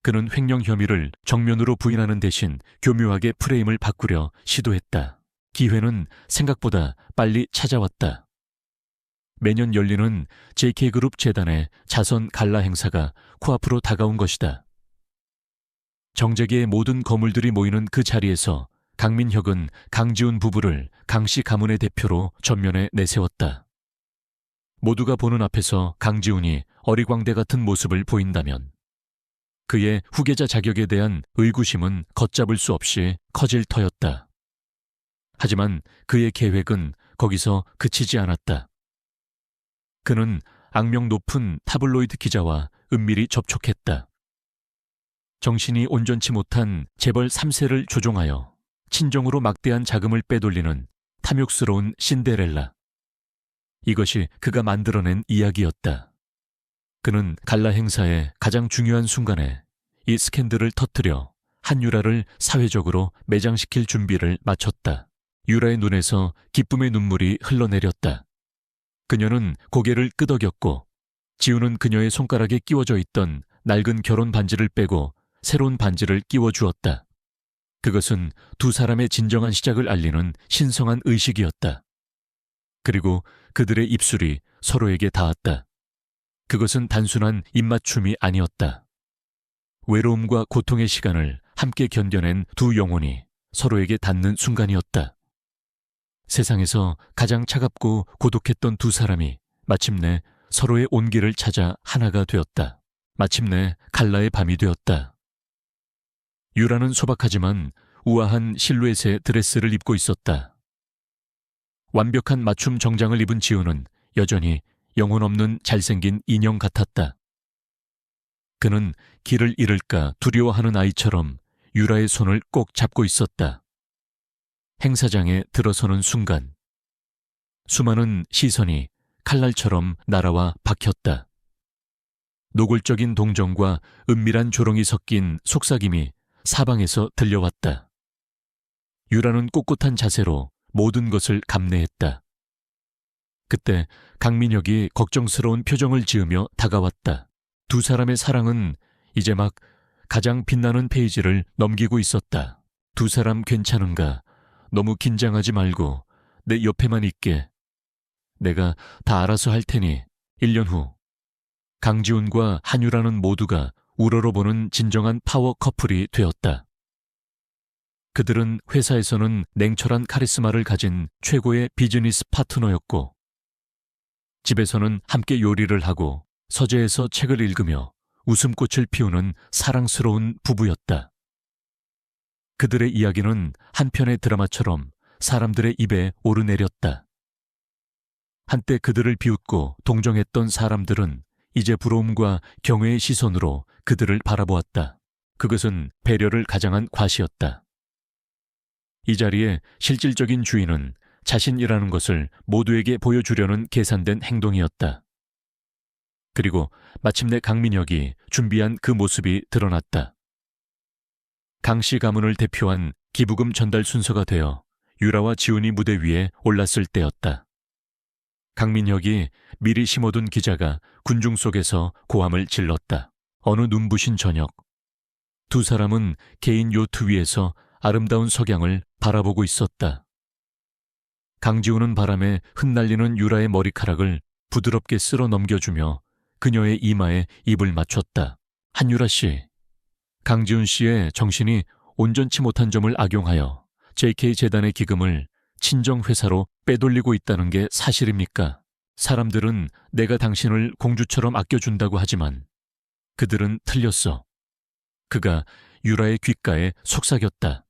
Speaker 1: 그는 횡령 혐의를 정면으로 부인하는 대신 교묘하게 프레임을 바꾸려 시도했다. 기회는 생각보다 빨리 찾아왔다. 매년 열리는 JK그룹 재단의 자선 갈라 행사가 코앞으로 다가온 것이다. 정재계의 모든 거물들이 모이는 그 자리에서 강민혁은 강지훈 부부를 강씨 가문의 대표로 전면에 내세웠다. 모두가 보는 앞에서 강지훈이 어리광대 같은 모습을 보인다면 그의 후계자 자격에 대한 의구심은 걷잡을 수 없이 커질 터였다. 하지만 그의 계획은 거기서 그치지 않았다. 그는 악명 높은 타블로이드 기자와 은밀히 접촉했다. 정신이 온전치 못한 재벌 3세를 조종하여 친정으로 막대한 자금을 빼돌리는 탐욕스러운 신데렐라. 이것이 그가 만들어낸 이야기였다. 그는 갈라 행사의 가장 중요한 순간에 이 스캔들을 터뜨려 한유라를 사회적으로 매장시킬 준비를 마쳤다. 유라의 눈에서 기쁨의 눈물이 흘러내렸다. 그녀는 고개를 끄덕였고 지우는 그녀의 손가락에 끼워져 있던 낡은 결혼 반지를 빼고 새로운 반지를 끼워주었다. 그것은 두 사람의 진정한 시작을 알리는 신성한 의식이었다. 그리고 그들의 입술이 서로에게 닿았다. 그것은 단순한 입맞춤이 아니었다. 외로움과 고통의 시간을 함께 견뎌낸 두 영혼이 서로에게 닿는 순간이었다. 세상에서 가장 차갑고 고독했던 두 사람이 마침내 서로의 온기를 찾아 하나가 되었다. 마침내 갈라의 밤이 되었다. 유라는 소박하지만 우아한 실루엣의 드레스를 입고 있었다. 완벽한 맞춤 정장을 입은 지우는 여전히 영혼 없는 잘생긴 인형 같았다. 그는 길을 잃을까 두려워하는 아이처럼 유라의 손을 꼭 잡고 있었다. 행사장에 들어서는 순간 수많은 시선이 칼날처럼 날아와 박혔다. 노골적인 동정과 은밀한 조롱이 섞인 속삭임이 사방에서 들려왔다. 유라는 꼿꼿한 자세로 모든 것을 감내했다. 그때 강민혁이 걱정스러운 표정을 지으며 다가왔다. 두 사람의 사랑은 이제 막 가장 빛나는 페이지를 넘기고 있었다. 두 사람 괜찮은가? 너무 긴장하지 말고 내 옆에만 있게. 내가 다 알아서 할 테니 1년 후. 강지훈과 한유라는 모두가 우러러보는 진정한 파워 커플이 되었다. 그들은 회사에서는 냉철한 카리스마를 가진 최고의 비즈니스 파트너였고 집에서는 함께 요리를 하고 서재에서 책을 읽으며 웃음꽃을 피우는 사랑스러운 부부였다. 그들의 이야기는 한 편의 드라마처럼 사람들의 입에 오르내렸다. 한때 그들을 비웃고 동정했던 사람들은 이제 부러움과 경외의 시선으로 그들을 바라보았다. 그것은 배려를 가장한 과시였다. 이 자리에 실질적인 주인은 자신이라는 것을 모두에게 보여주려는 계산된 행동이었다. 그리고 마침내 강민혁이 준비한 그 모습이 드러났다. 강씨 가문을 대표한 기부금 전달 순서가 되어 유라와 지훈이 무대 위에 올랐을 때였다. 강민혁이 미리 심어둔 기자가 군중 속에서 고함을 질렀다. 어느 눈부신 저녁, 두 사람은 개인 요트 위에서 아름다운 석양을 바라보고 있었다. 강지훈은 바람에 흩날리는 유라의 머리카락을 부드럽게 쓸어 넘겨주며 그녀의 이마에 입을 맞췄다. 한유라 씨, 강지훈 씨의 정신이 온전치 못한 점을 악용하여 JK재단의 기금을 친정회사로 빼돌리고 있다는 게 사실입니까? 사람들은 내가 당신을 공주처럼 아껴준다고 하지만 그들은 틀렸어. 그가 유라의 귓가에 속삭였다.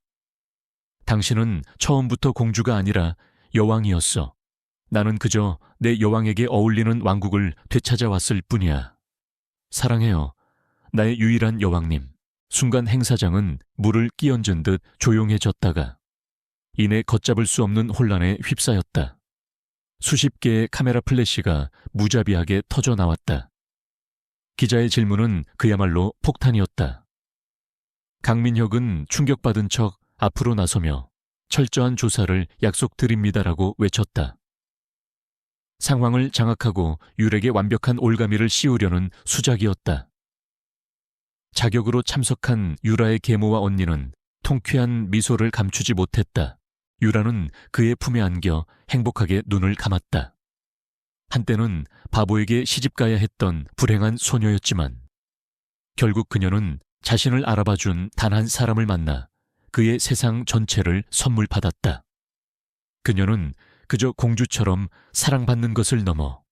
Speaker 1: 당신은 처음부터 공주가 아니라 여왕이었어. 나는 그저 내 여왕에게 어울리는 왕국을 되찾아왔을 뿐이야. 사랑해요. 나의 유일한 여왕님. 순간 행사장은 물을 끼얹은 듯 조용해졌다가 이내 걷잡을 수 없는 혼란에 휩싸였다. 수십 개의 카메라 플래시가 무자비하게 터져 나왔다. 기자의 질문은 그야말로 폭탄이었다. 강민혁은 충격받은 척 앞으로 나서며 철저한 조사를 약속드립니다라고 외쳤다. 상황을 장악하고 유렉의 완벽한 올가미를 씌우려는 수작이었다. 자격으로 참석한 유라의 계모와 언니는 통쾌한 미소를 감추지 못했다. 유라는 그의 품에 안겨 행복하게 눈을 감았다. 한때는 바보에게 시집가야 했던 불행한 소녀였지만 결국 그녀는 자신을 알아봐준 단 한 사람을 만나 그의 세상 전체를 선물 받았다. 그녀는 그저 공주처럼 사랑받는 것을 넘어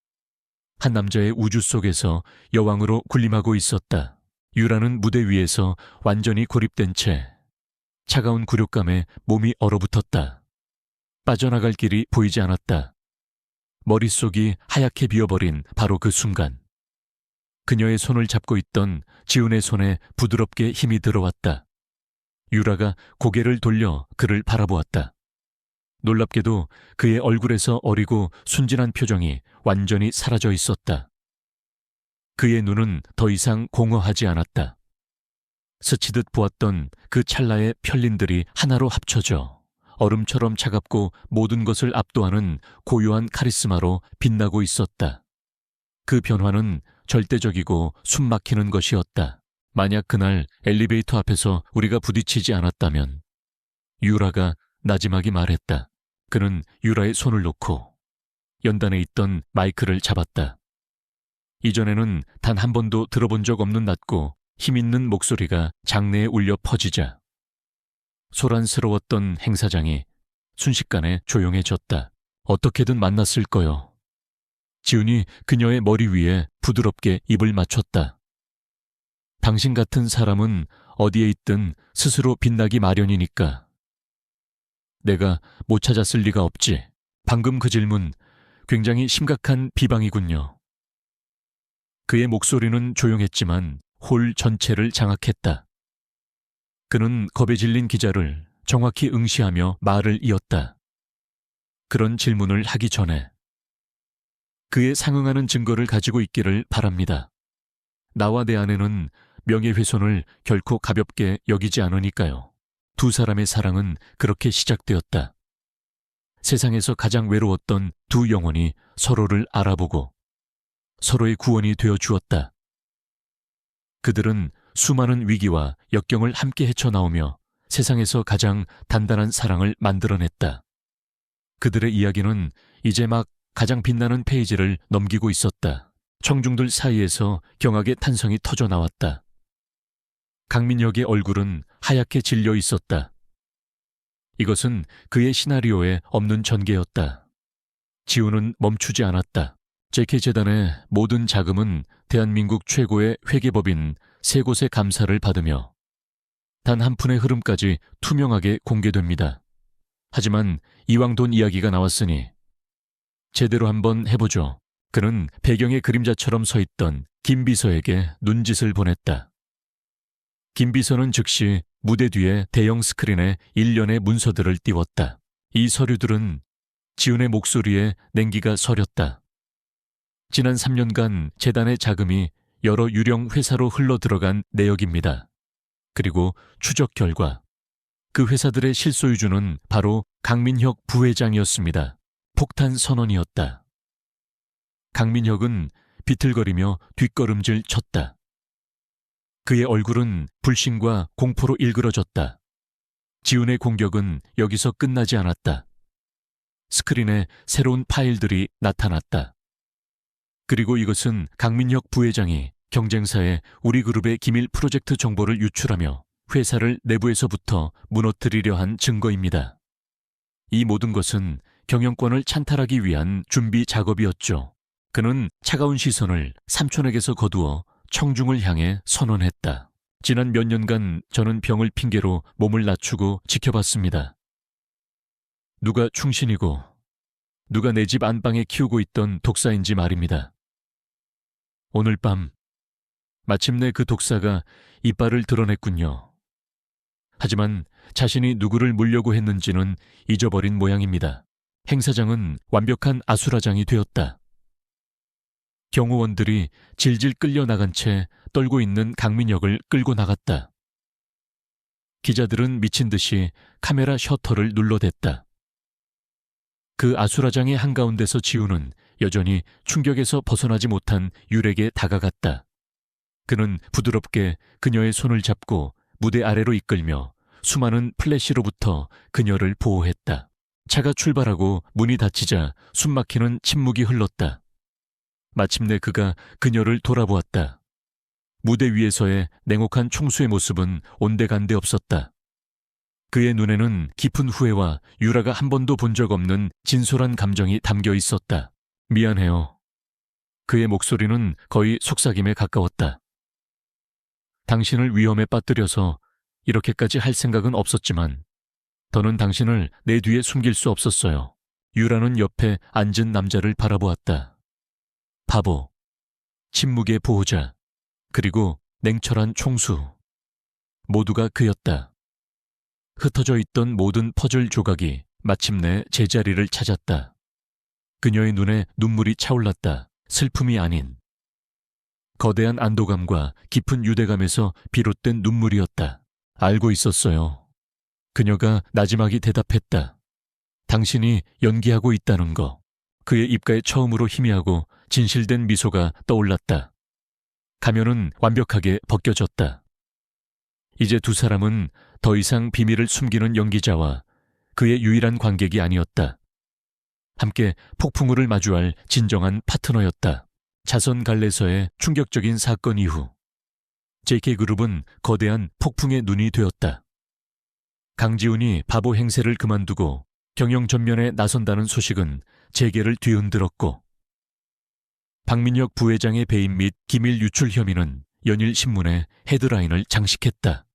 Speaker 1: 한 남자의 우주 속에서 여왕으로 군림하고 있었다. 유라는 무대 위에서 완전히 고립된 채 차가운 굴욕감에 몸이 얼어붙었다. 빠져나갈 길이 보이지 않았다. 머릿속이 하얗게 비어버린 바로 그 순간 그녀의 손을 잡고 있던 지훈의 손에 부드럽게 힘이 들어왔다. 유라가 고개를 돌려 그를 바라보았다. 놀랍게도 그의 얼굴에서 어리고 순진한 표정이 완전히 사라져 있었다. 그의 눈은 더 이상 공허하지 않았다. 스치듯 보았던 그 찰나의 편린들이 하나로 합쳐져 얼음처럼 차갑고 모든 것을 압도하는 고요한 카리스마로 빛나고 있었다. 그 변화는 절대적이고 숨막히는 것이었다. 만약 그날 엘리베이터 앞에서 우리가 부딪히지 않았다면 유라가 나지막이 말했다. 그는 유라의 손을 놓고 연단에 있던 마이크를 잡았다. 이전에는 단 한 번도 들어본 적 없는 낮고 힘있는 목소리가 장내에 울려 퍼지자 소란스러웠던 행사장이 순식간에 조용해졌다. 어떻게든 만났을 거요. 지훈이 그녀의 머리 위에 부드럽게 입을 맞췄다. 당신 같은 사람은 어디에 있든 스스로 빛나기 마련이니까. 내가 못 찾았을 리가 없지. 방금 그 질문 굉장히 심각한 비방이군요. 그의 목소리는 조용했지만 홀 전체를 장악했다. 그는 겁에 질린 기자를 정확히 응시하며 말을 이었다. 그런 질문을 하기 전에 그에 상응하는 증거를 가지고 있기를 바랍니다. 나와 내 아내는 명예훼손을 결코 가볍게 여기지 않으니까요. 두 사람의 사랑은 그렇게 시작되었다. 세상에서 가장 외로웠던 두 영혼이 서로를 알아보고 서로의 구원이 되어 주었다. 그들은 수많은 위기와 역경을 함께 헤쳐나오며 세상에서 가장 단단한 사랑을 만들어냈다. 그들의 이야기는 이제 막 가장 빛나는 페이지를 넘기고 있었다. 청중들 사이에서 경악의 탄성이 터져 나왔다. 강민혁의 얼굴은 하얗게 질려 있었다. 이것은 그의 시나리오에 없는 전개였다. 지훈은 멈추지 않았다. JK재단의 모든 자금은 대한민국 최고의 회계법인 세 곳의 감사를 받으며 단 한 푼의 흐름까지 투명하게 공개됩니다. 하지만 이왕 돈 이야기가 나왔으니 제대로 한번 해보죠. 그는 배경의 그림자처럼 서 있던 김 비서에게 눈짓을 보냈다. 김 비서는 즉시 무대 뒤에 대형 스크린에 일련의 문서들을 띄웠다. 이 서류들은 지훈의 목소리에 냉기가 서렸다. 지난 3년간 재단의 자금이 여러 유령 회사로 흘러들어간 내역입니다. 그리고 추적 결과 그 회사들의 실소유주는 바로 강민혁 부회장이었습니다. 폭탄 선언이었다. 강민혁은 비틀거리며 뒷걸음질 쳤다. 그의 얼굴은 불신과 공포로 일그러졌다. 지훈의 공격은 여기서 끝나지 않았다. 스크린에 새로운 파일들이 나타났다. 그리고 이것은 강민혁 부회장이 경쟁사에 우리 그룹의 기밀 프로젝트 정보를 유출하며 회사를 내부에서부터 무너뜨리려 한 증거입니다. 이 모든 것은 경영권을 찬탈하기 위한 준비 작업이었죠. 그는 차가운 시선을 삼촌에게서 거두어 청중을 향해 선언했다. 지난 몇 년간 저는 병을 핑계로 몸을 낮추고 지켜봤습니다. 누가 충신이고 누가 내 집 안방에 키우고 있던 독사인지 말입니다. 오늘 밤 마침내 그 독사가 이빨을 드러냈군요. 하지만 자신이 누구를 물려고 했는지는 잊어버린 모양입니다. 행사장은 완벽한 아수라장이 되었다. 경호원들이 질질 끌려 나간 채 떨고 있는 강민혁을 끌고 나갔다. 기자들은 미친 듯이 카메라 셔터를 눌러댔다. 그 아수라장의 한가운데서 지우는 여전히 충격에서 벗어나지 못한 율에게 다가갔다. 그는 부드럽게 그녀의 손을 잡고 무대 아래로 이끌며 수많은 플래시로부터 그녀를 보호했다. 차가 출발하고 문이 닫히자 숨막히는 침묵이 흘렀다. 마침내 그가 그녀를 돌아보았다. 무대 위에서의 냉혹한 총수의 모습은 온데간데 없었다. 그의 눈에는 깊은 후회와 유라가 한 번도 본 적 없는 진솔한 감정이 담겨 있었다. 미안해요. 그의 목소리는 거의 속삭임에 가까웠다. 당신을 위험에 빠뜨려서 이렇게까지 할 생각은 없었지만 더는 당신을 내 뒤에 숨길 수 없었어요. 유라는 옆에 앉은 남자를 바라보았다. 바보, 침묵의 보호자, 그리고 냉철한 총수. 모두가 그였다. 흩어져 있던 모든 퍼즐 조각이 마침내 제자리를 찾았다. 그녀의 눈에 눈물이 차올랐다. 슬픔이 아닌 거대한 안도감과 깊은 유대감에서 비롯된 눈물이었다. 알고 있었어요. 그녀가 나지막이 대답했다. 당신이 연기하고 있다는 거. 그의 입가에 처음으로 희미하고 진실된 미소가 떠올랐다. 가면은 완벽하게 벗겨졌다. 이제 두 사람은 더 이상 비밀을 숨기는 연기자와 그의 유일한 관객이 아니었다. 함께 폭풍우를 마주할 진정한 파트너였다. 자선 갈래서의 충격적인 사건 이후 JK그룹은 거대한 폭풍의 눈이 되었다. 강지훈이 바보 행세를 그만두고 경영 전면에 나선다는 소식은 재계를 뒤흔들었고 박민혁 부회장의 배임 및 기밀 유출 혐의는 연일 신문에 헤드라인을 장식했다.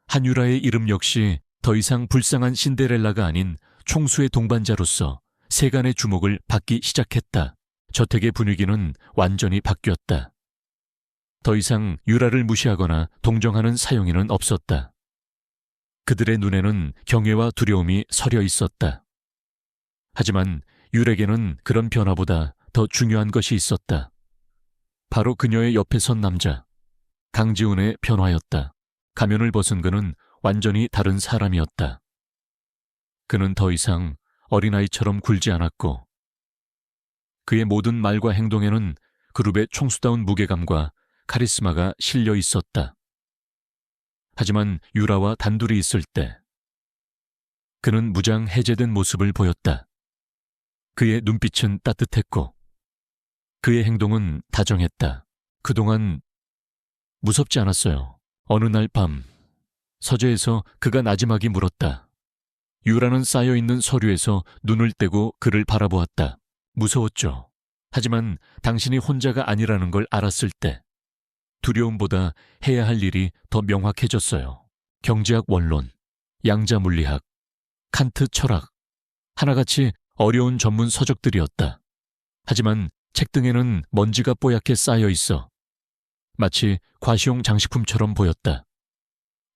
Speaker 1: 한유라의 이름 역시 더 이상 불쌍한 신데렐라가 아닌 총수의 동반자로서 세간의 주목을 받기 시작했다. 저택의 분위기는 완전히 바뀌었다. 더 이상 유라를 무시하거나 동정하는 사용인은 없었다. 그들의 눈에는 경외와 두려움이 서려 있었다. 하지만 율에게는 그런 변화보다 더 중요한 것이 있었다. 바로 그녀의 옆에 선 남자, 강지훈의 변화였다. 가면을 벗은 그는 완전히 다른 사람이었다. 그는 더 이상 어린아이처럼 굴지 않았고 그의 모든 말과 행동에는 그룹의 총수다운 무게감과 카리스마가 실려 있었다. 하지만 유라와 단둘이 있을 때 그는 무장 해제된 모습을 보였다. 그의 눈빛은 따뜻했고 그의 행동은 다정했다. 그동안 무섭지 않았어요. 어느 날 밤 서재에서 그가 나지막이 물었다. 유라는 쌓여있는 서류에서 눈을 떼고 그를 바라보았다. 무서웠죠. 하지만 당신이 혼자가 아니라는 걸 알았을 때 두려움보다 해야 할 일이 더 명확해졌어요. 경제학 원론, 양자 물리학, 칸트 철학, 하나같이 어려운 전문 서적들이었다. 하지만 책등에는 먼지가 뽀얗게 쌓여 있어 마치 과시용 장식품처럼 보였다.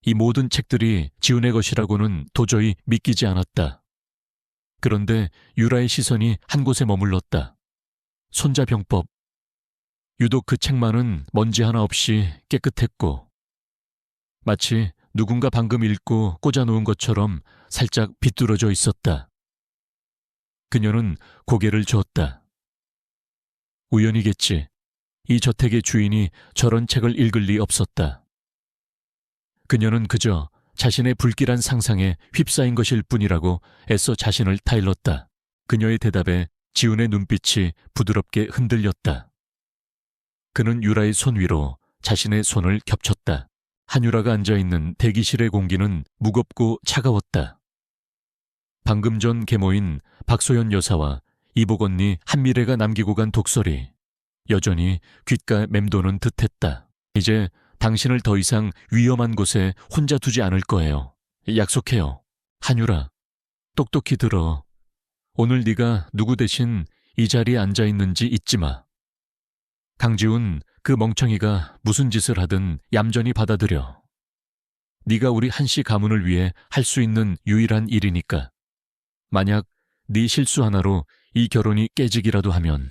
Speaker 1: 이 모든 책들이 지훈의 것이라고는 도저히 믿기지 않았다. 그런데 유라의 시선이 한 곳에 머물렀다. 손자병법. 유독 그 책만은 먼지 하나 없이 깨끗했고 마치 누군가 방금 읽고 꽂아놓은 것처럼 살짝 비뚤어져 있었다. 그녀는 고개를 저었다. 우연이겠지. 이 저택의 주인이 저런 책을 읽을 리 없었다. 그녀는 그저 자신의 불길한 상상에 휩싸인 것일 뿐이라고 애써 자신을 타일렀다. 그녀의 대답에 지훈의 눈빛이 부드럽게 흔들렸다. 그는 유라의 손 위로 자신의 손을 겹쳤다. 한유라가 앉아있는 대기실의 공기는 무겁고 차가웠다. 방금 전 계모인 박소연 여사와 이복 언니 한미래가 남기고 간 독설이 여전히 귓가에 맴도는 듯했다. 이제 당신을 더 이상 위험한 곳에 혼자 두지 않을 거예요. 약속해요. 한유라, 똑똑히 들어. 오늘 네가 누구 대신 이 자리에 앉아있는지 잊지 마. 강지훈, 그 멍청이가 무슨 짓을 하든 얌전히 받아들여. 네가 우리 한씨 가문을 위해 할 수 있는 유일한 일이니까. 만약 네 실수 하나로 이 결혼이 깨지기라도 하면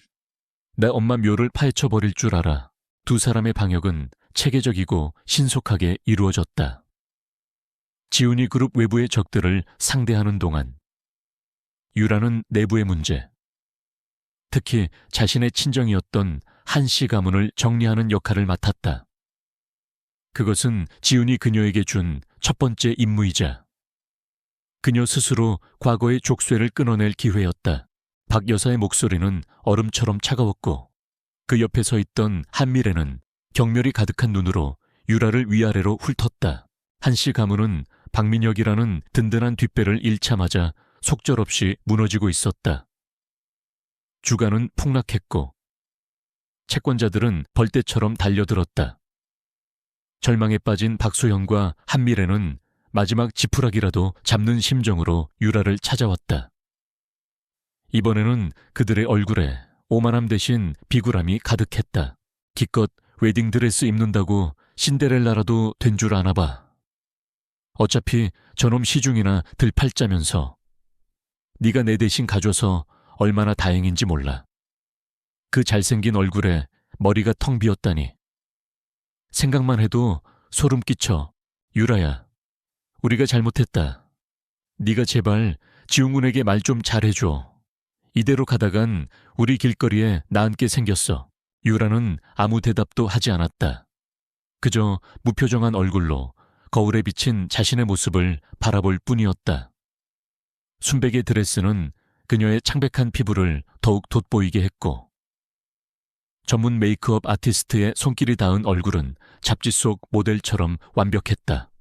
Speaker 1: 내 엄마 묘를 파헤쳐버릴 줄 알아. 두 사람의 방역은 체계적이고 신속하게 이루어졌다. 지훈이 그룹 외부의 적들을 상대하는 동안 유라는 내부의 문제, 특히 자신의 친정이었던 한씨 가문을 정리하는 역할을 맡았다. 그것은 지훈이 그녀에게 준 첫 번째 임무이자 그녀 스스로 과거의 족쇄를 끊어낼 기회였다. 박 여사의 목소리는 얼음처럼 차가웠고 그 옆에 서 있던 한미래는 경멸이 가득한 눈으로 유라를 위아래로 훑었다. 한씨 가문은 박민혁이라는 든든한 뒷배를 잃자마자 속절없이 무너지고 있었다. 주가는 폭락했고 채권자들은 벌떼처럼 달려들었다. 절망에 빠진 박소영과 한미래는 마지막 지푸라기라도 잡는 심정으로 유라를 찾아왔다. 이번에는 그들의 얼굴에 오만함 대신 비굴함이 가득했다. 기껏 웨딩드레스 입는다고 신데렐라라도 된 줄 아나 봐. 어차피 저놈 시중이나 들팔자면서 네가 내 대신 가줘서 얼마나 다행인지 몰라. 그 잘생긴 얼굴에 머리가 텅 비었다니. 생각만 해도 소름 끼쳐. 유라야, 우리가 잘못했다. 네가 제발 지웅군에게 말 좀 잘해줘. 이대로 가다간 우리 길거리에 나앉게 생겼어. 유라는 아무 대답도 하지 않았다. 그저 무표정한 얼굴로 거울에 비친 자신의 모습을 바라볼 뿐이었다. 순백의 드레스는 그녀의 창백한 피부를 더욱 돋보이게 했고 전문 메이크업 아티스트의 손길이 닿은 얼굴은 잡지 속 모델처럼 완벽했다.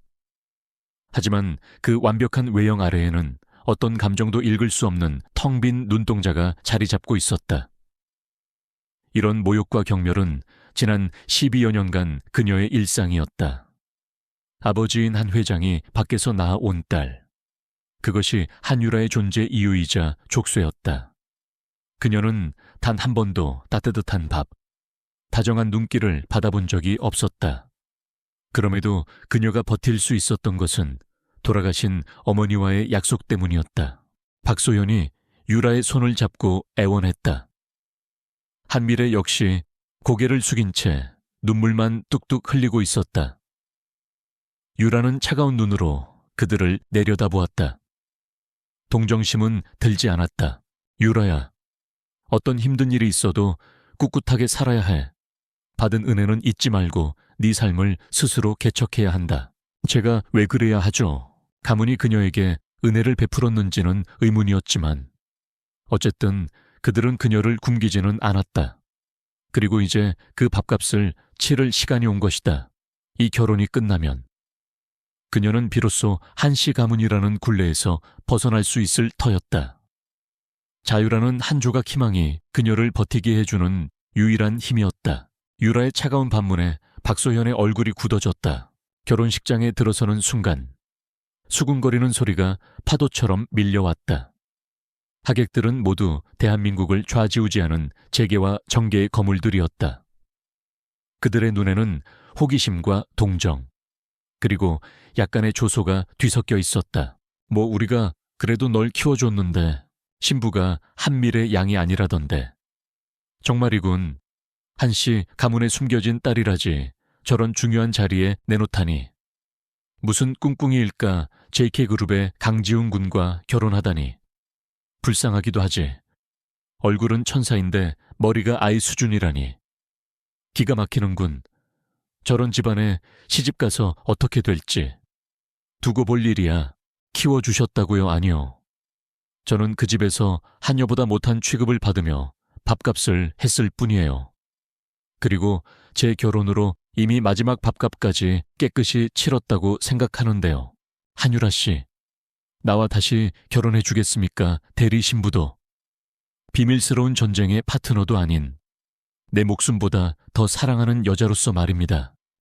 Speaker 1: 하지만 그 완벽한 외형 아래에는 어떤 감정도 읽을 수 없는 텅 빈 눈동자가 자리 잡고 있었다. 이런 모욕과 경멸은 지난 12여 년간 그녀의 일상이었다. 아버지인 한 회장이 밖에서 낳아온 딸. 그것이 한유라의 존재 이유이자 족쇄였다. 그녀는 단 한 번도 따뜻한 밥, 다정한 눈길을 받아본 적이 없었다. 그럼에도 그녀가 버틸 수 있었던 것은 돌아가신 어머니와의 약속 때문이었다. 박소연이 유라의 손을 잡고 애원했다. 한미래 역시 고개를 숙인 채 눈물만 뚝뚝 흘리고 있었다. 유라는 차가운 눈으로 그들을 내려다보았다. 동정심은 들지 않았다. 유라야, 어떤 힘든 일이 있어도 꿋꿋하게 살아야 해. 받은 은혜는 잊지 말고 네 삶을 스스로 개척해야 한다. 제가 왜 그래야 하죠? 가문이 그녀에게 은혜를 베풀었는지는 의문이었지만 어쨌든 그들은 그녀를 굶기지는 않았다. 그리고 이제 그 밥값을 치를 시간이 온 것이다. 이 결혼이 끝나면 그녀는 비로소 한씨 가문이라는 굴레에서 벗어날 수 있을 터였다. 자유라는 한 조각 희망이 그녀를 버티게 해주는 유일한 힘이었다. 유라의 차가운 반문에 박소현의 얼굴이 굳어졌다. 결혼식장에 들어서는 순간 수군거리는 소리가 파도처럼 밀려왔다. 하객들은 모두 대한민국을 좌지우지하는 재계와 정계의 거물들이었다. 그들의 눈에는 호기심과 동정, 그리고 약간의 조소가 뒤섞여 있었다. 뭐 우리가 그래도 널 키워줬는데 신부가 한밀의 양이 아니라던데. 정말이군. 한씨 가문에 숨겨진 딸이라지 저런 중요한 자리에 내놓다니. 무슨 꿍꿍이일까 JK그룹의 강지훈 군과 결혼하다니. 불쌍하기도 하지. 얼굴은 천사인데 머리가 아이 수준이라니. 기가 막히는군. 저런 집안에 시집가서 어떻게 될지. 두고 볼 일이야. 키워주셨다고요? 아니요. 저는 그 집에서 한여보다 못한 취급을 받으며 밥값을 했을 뿐이에요. 그리고 제 결혼으로 이미 마지막 밥값까지 깨끗이 치렀다고 생각하는데요. 한유라 씨, 나와 다시 결혼해 주겠습니까? 대리 신부도. 비밀스러운 전쟁의 파트너도 아닌 내 목숨보다 더 사랑하는 여자로서 말입니다.